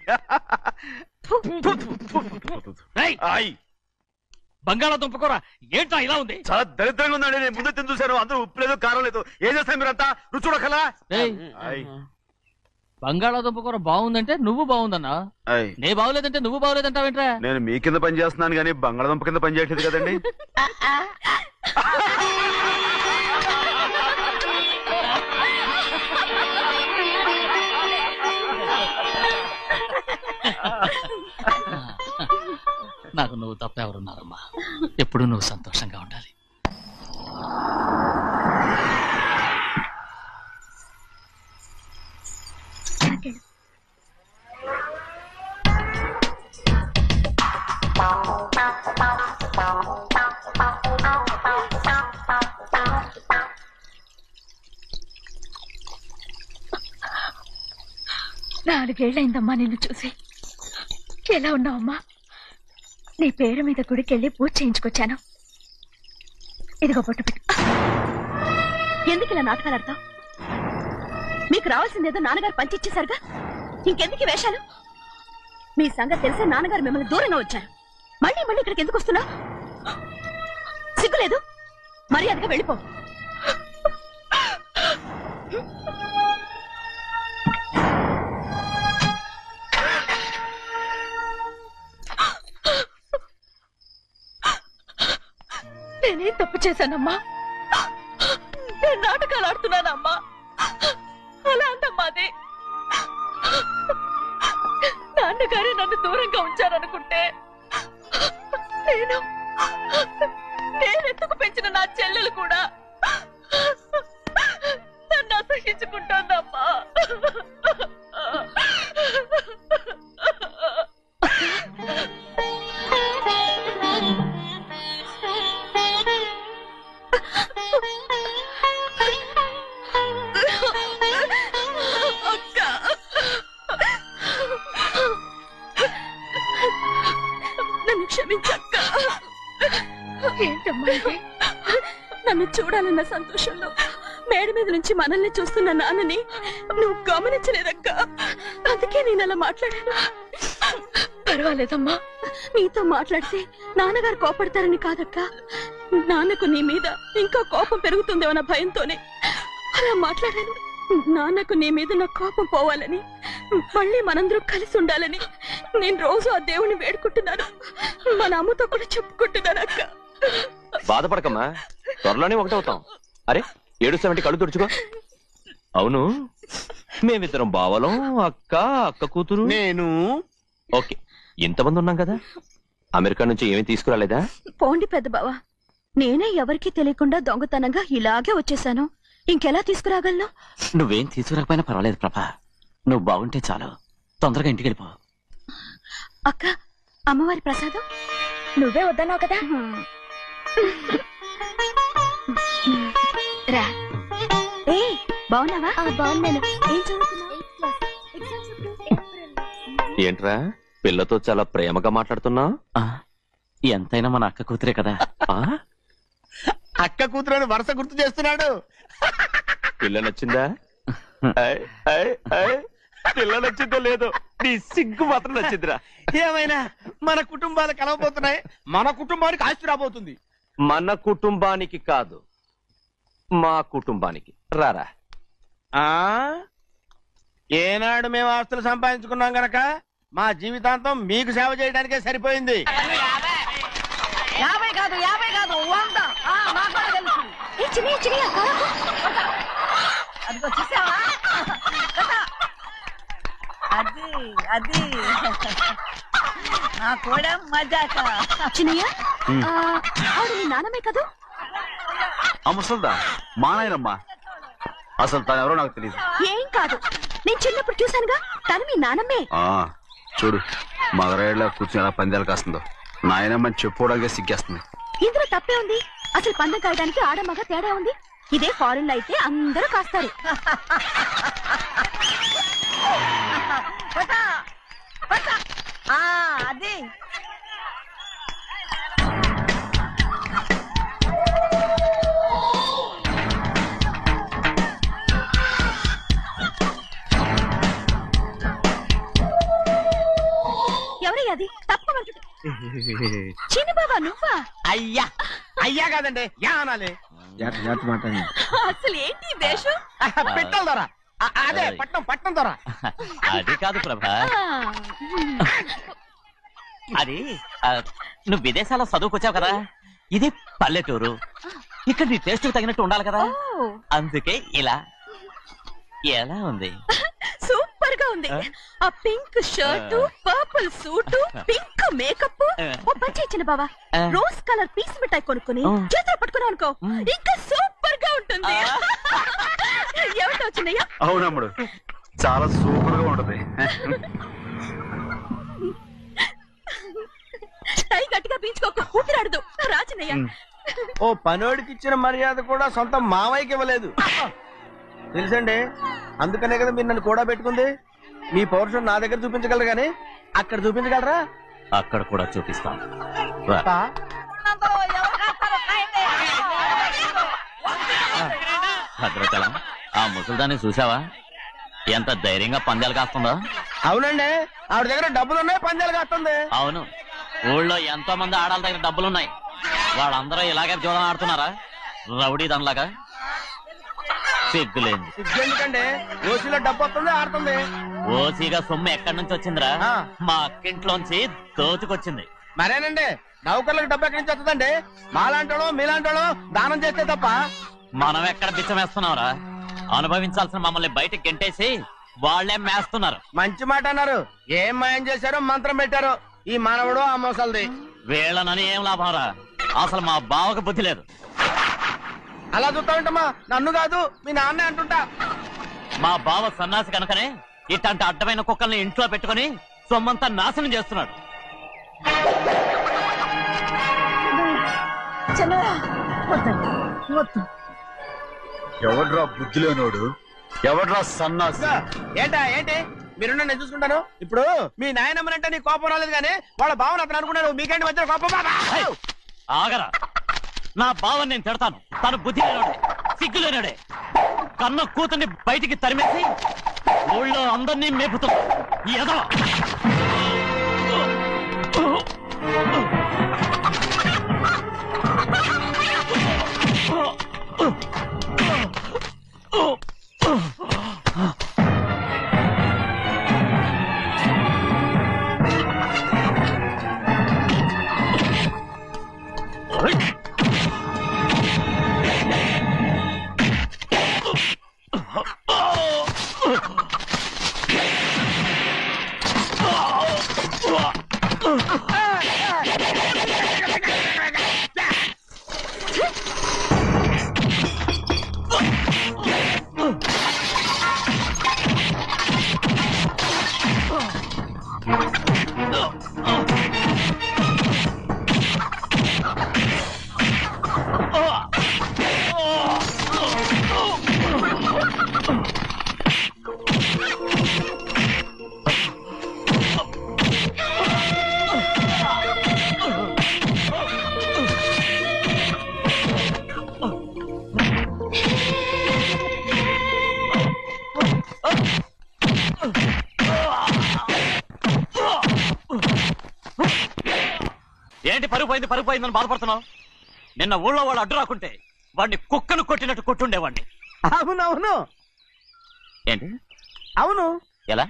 బంగాళాదుంప కూర ఏంటా ఇలా ఉంది? చాలా దరిద్రంగా ఉందండి. నేను ముందే తిని చూశాను, అందరూ ఉప్పు లేదు, కారం లేదు. ఏం చేస్తాను మీరంతా? రుచి చూడకలా. బంగాళాదుంప కూర బాగుందంటే నువ్వు బాగుందన్నా, నే బాగులేదంటే నువ్వు బాగులేదంటావేంట్రా? నేను మీ కింద పని చేస్తున్నాను కానీ బంగాళదుంప కింద పని చేయట్లేదు కదండి. నాకు నువ్వు తప్ప ఎవరున్నారమ్మా? ఎప్పుడు నువ్వు సంతోషంగా ఉండాలి. నాలుగేళ్లైందమ్మా నిన్ను చూసి. ఎలా ఉన్నావమ్మా? నీ పేరు మీద గుడికెళ్ళి పూజ చేయించుకొచ్చాను. ఇదిగో బొట్టు పెట్టు. ఎందుకు ఇలా నాటకాలు ఆడతావు? మీకు రావాల్సిందేదో నాన్నగారు పంచిచ్చేశారుగా, ఇంకెందుకు ఈ వేషాలు? మీ సంగతి తెలిసే నాన్నగారు మిమ్మల్ని దూరంగా వచ్చారు. మళ్ళీ మళ్ళీ ఇక్కడికి ఎందుకు వస్తున్నా? సిగ్గులేదు? మర్యాదగా వెళ్ళిపో. నేనేం తప్పు చేశానమ్మా? నేను నాటకాలు ఆడుతున్నానమ్మా. అలా అంటమ్మా. అది నాన్నగారే నన్ను దూరంగా ఉంచారనుకుంటే నేనెత్తుకు పెంచిన నా చెల్లెలు కూడా నన్ను అసహించుకుంటోందమ్మా. నన్ను క్షమించక్క. ఏంటమ్మా ఇది? నన్ను చూడాలన్న సంతోషంలో మేడ మీద నుంచి మనల్ని చూస్తున్న నాన్నని నువ్వు గమనించలేదక్క. అందుకే నేను అలా మాట్లాడాను. పర్వాలేదమ్మా, నీతో మాట్లాడితే నాన్నగారు కోపడతారని కాదక్క. నాన్నకు నీ మీద ఇంకా కోపం పెరుగుతుందేమన్న భయంతోనే అలా మాట్లాడాను. నాన్నకు నీ మీద నా కోపం పోవాలని, మళ్ళీ మనందరూ కలిసి ఉండాలని నేను రోజు ఆ దేవుని వేడుకుంటున్నాను. మన అమ్మతో కూడా చెప్పుకుంటున్నాను అక్క. బాధపడకమ్మా, త్వరలోనే ఒకటవుతాం. అరే 770 కళ్ళు తుడుచుకో. అవును, మేమిద్దరం బావలం, అక్క కూతురు, నేను. ఓకే, ఇంతమంది ఉన్నాం కదా. అమెరికా నుంచి ఏమీ తీసుకురాలేదా? పోండి పెద్ద బావ, నేనే ఎవరికీ తెలియకుండా దొంగతనంగా ఇలాగే వచ్చేసాను. ఇంకెలా తీసుకురాగలను? నువ్వేం తీసుకురాకపోయినా పర్వాలేదు ప్రభా, నువ్వు బాగుంటే చాలు. తొందరగా ఇంటికి వెళ్ళిపో. అక్క, అమ్మవారి ప్రసాదం నువ్వే వద్దన్నావు కదా. రా. ఏ బాగున్నావా? బాగున్నాను. ఏం చదువుతున్నావు? ఏంట్రా పిల్లతో చాలా ప్రేమగా మాట్లాడుతున్నావు? ఎంతైనా మన అక్క కూతురే కదా. అక్క కూతురని వరుస గుర్తు చేస్తున్నాడు. పిల్ల నచ్చిందా? పిల్ల నచ్చిందో లేదో, నీ సిగ్గు మాత్రం నచ్చిందిరా. ఏమైనా మన కుటుంబాలు కలవబోతున్నాయి, మన కుటుంబానికి ఆస్తి రాబోతుంది. మన కుటుంబానికి కాదు, మా కుటుంబానికి. రారా. ఏనాడు మేము ఆస్తులు సంపాదించుకున్నాం గనక మా జీవితాంతం మీకు సేవ చేయడానికే సరిపోయింది. 50 కాదు 100. నాకు కూడా తెలుసు. అదిగో చూసావా? అది నా కూడా మజాక. చిన్నయ్య, ఆవిడ నీ నాన్నమే కదా? ముసల్దా మా నాయనమ్మా. అసలు తను ఎవరో నాకు తెలియదు. ఏం కాదు, నేను చిన్నప్పుడు చూశానుగా, తను మీ నాన్నమ్మే. చూడు మగరాయిలా కూర్చుని ఎలా పందాలు కాస్తుందో. నాయనమ్మని చెప్పుకోవడానికి సిగ్గేస్తుంది. ఇందులో తప్పే ఉంది? అసలు పందెం కాయడానికి ఆడమగ తేడా ఉంది. ఇదే ఫారెన్ లో అయితే అందరూ కాస్తారు. అది ఏంటయ్యా అది తప్పమంటుంది? చిన్న బాబా నువ్వా? అయ్యా అయ్యా కాదండి యా అనాలి. అసలు ఏంటి ఈ వేషం? పెట్టాలి దొర. అదే పట్నం పట్నం దొర. అది కాదు ప్రభా, అది నువ్వు విదేశాల్లో చదువుకొచ్చావు కదా, ఇది పల్లెటూరు, ఇక్కడ నీ టేస్ట్ తగినట్టు ఉండాలి కదా, అందుకే ఇలా. ఎలా ఉంది? సూపర్ గా ఉంది. ఆ pink shirt, purple suit, pink makeup. ఓ పచ్చి ఇచ్చిన బావా, రోజ్ కలర్ పీస్ మిఠాయి కొనుక్కుని చేతులు పట్టుకున్నావు అనుకో, ఇంకా సూపర్ గా ఉంటుంది. ఏమిటో వచ్చిందయ్యా? అవునమ్ముడు, చాలా సూపర్ గా ఉంటది. టై గట్టిగా పీంచుకోక ఊపిరాడదు రాజనయ్య. ఓ పనోడికి ఇచ్చిన మర్యాద కూడా సొంత మావయ్యకి ఇవ్వలేదు తెలుసండి. అందుకనే కదా మీరు నన్ను కూడా పెట్టుకుంది. మీ పౌరుషం నా దగ్గర చూపించగలరు గానీ అక్కడ చూపించగలరా? అక్కడ కూడా చూపిస్తాను. భద్రతల ఆ ముసల్దాన్ని చూసావా, ఎంత ధైర్యంగా పందాలు కాస్తుందో? అవునండి, ఆవిడ దగ్గర డబ్బులు ఉన్నాయి, పందాలు కాస్తుంది. అవును, ఊళ్ళో ఎంతో మంది ఆడాల దగ్గర డబ్బులున్నాయి, వాళ్ళందరూ ఇలాగే జోదం ఆడుతున్నారా రౌడీ దానిలాగా? సిగ్గులేదు. ఎందుకండి ఓసీలో డబ్బు వస్తుంది, ఆడుతుంది. ఓసీగా సొమ్ము ఎక్కడి నుంచి వచ్చిందిరా? మా అక్కింట్లోంచి దోచుకొచ్చింది. మరేనండి, నౌకర్లకు డబ్బు ఎక్కడి నుంచి వస్తుందండి? మాలాంటోళ్ళు మీలాంటోళ్ళు దానం చేస్తే తప్ప. మనం ఎక్కడ బిచ్చం వేస్తున్నావురా? అనుభవించాల్సిన మమ్మల్ని బయటకు గెంటేసి వాళ్లే మేస్తున్నారు. మంచి మాట అన్నారు. ఏం మాయం చేశారో మంత్రం పెట్టారో ఈ మానవుడు ఆ మోసల్ది. వీళ్ళనని ఏం లాభం రా, అసలు మా బావకు బుద్ధి లేదు. అలా చూస్తా ఉంటామా? నన్ను కాదు మీ నాన్నే అంటుంటా. మా బావ సన్నాసి కనుకనే ఇట్లాంటి అడ్డమైన కుక్కల్ని ఇంట్లో పెట్టుకుని సొమ్మంతా నాశనం చేస్తున్నాడు. ఎవడ్రా బుద్ధి లేనోడు, ఎవడ్రా సన్నాసి? ఏంటా ఏంటి మీరు నేను చూసుకుంటాను. ఇప్పుడు మీ నాయనమ్మనంటే నీ కోపం రాలేదు కానీ వాళ్ళ భావన అతను అనుకున్నాడు. మీకేంటి మధ్య కోపం? ఆగరా, నా బావని నేను తిడతాను. తను బుద్ధి లేనాడే, సిగ్గు లేనాడే, కన్న కూతుర్ని బయటికి తరిమేసి ఊళ్ళో అందరినీ మేపుతాడు. ఎదవ ఏంటి పరుగు పోయిందని బాధపడుతున్నావు? నిన్న ఊళ్ళో వాళ్ళు అడ్డు రాకుంటే వాడిని కుక్కను కొట్టినట్టు కొట్టుండేవాడిని. అవునవును. ఏంటి? అవును. ఎలా?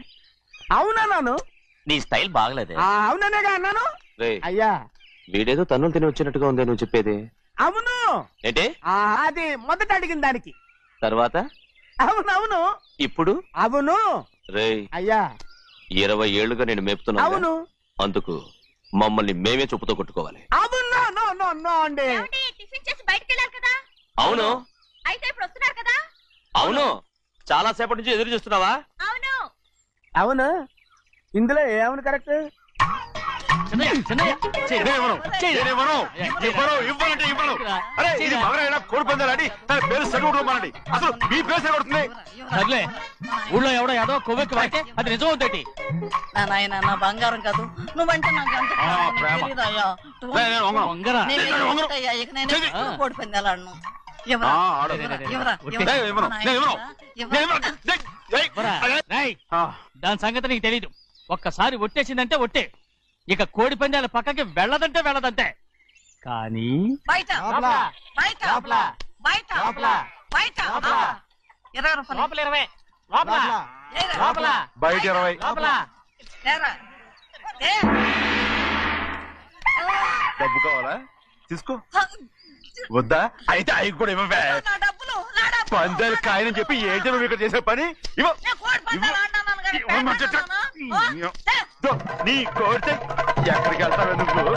అవునన్నాను. నీ స్టైల్ బాగలేదే. అవుననేగా అన్నాను. అయ్యా వీడేదో తన్నులు తిని వచ్చినట్టుగా ఉంది నువ్వు చెప్పేది. అవును. ఏంటి? అది మొదట అడిగిన దానికి తర్వాత అవునవును. ఇప్పుడు అవును. రే అయ్యా 20 ఏళ్లుగా నేను మేపుతున్నా. అవును. అందుకు మమ్మల్ని మేమే చెప్పుతో కొట్టుకోవాలి. అండి టిఫిన్ చేసి బయటికి వెళ్ళారు కదా? అవును. అయితే ఇప్పుడు వస్తున్నారు కదా? అవును. చాలా సేపటి నుంచి ఎదురు చూస్తున్నావా? అవును. అవును. ఇందులో ఏమని కరెక్ట్? సర్లే, ఊళ్ళో ఎవడో ఏదో కొవ్వెక్కి వాడితే అది నిజం అవుతాయి. నాయన నా బంగారం కాదు, నువ్వంటే నాకు కోడి పందాలను దాని సంగతి నీకు తెలీదు. ఒక్కసారి ఒట్టేసిందంటే ఒట్టే. ఇక కోడి పందాల పక్కకి వెళ్ళదంటే వెళ్ళదంటే. కానీ బయట లోపల. బయట లోపల. బయట లోపల. బయట లోపల. 20 రూపాయలు. లోపల 20. లోపల. లోపల. బయట 20. లోపల. తేరా. తే. డబ్బు కావాలా తీసుకో. వద్దా అయితే అవి కూడా ఇవ్వవే. నా డబ్బులు పందాలు కాయని చెప్పి ఏంటి నువ్వు ఇక్కడ చేసే పని? ఇవ్వ. నీ కోరితే ఎక్కడికి వెళ్తావే నువ్వు?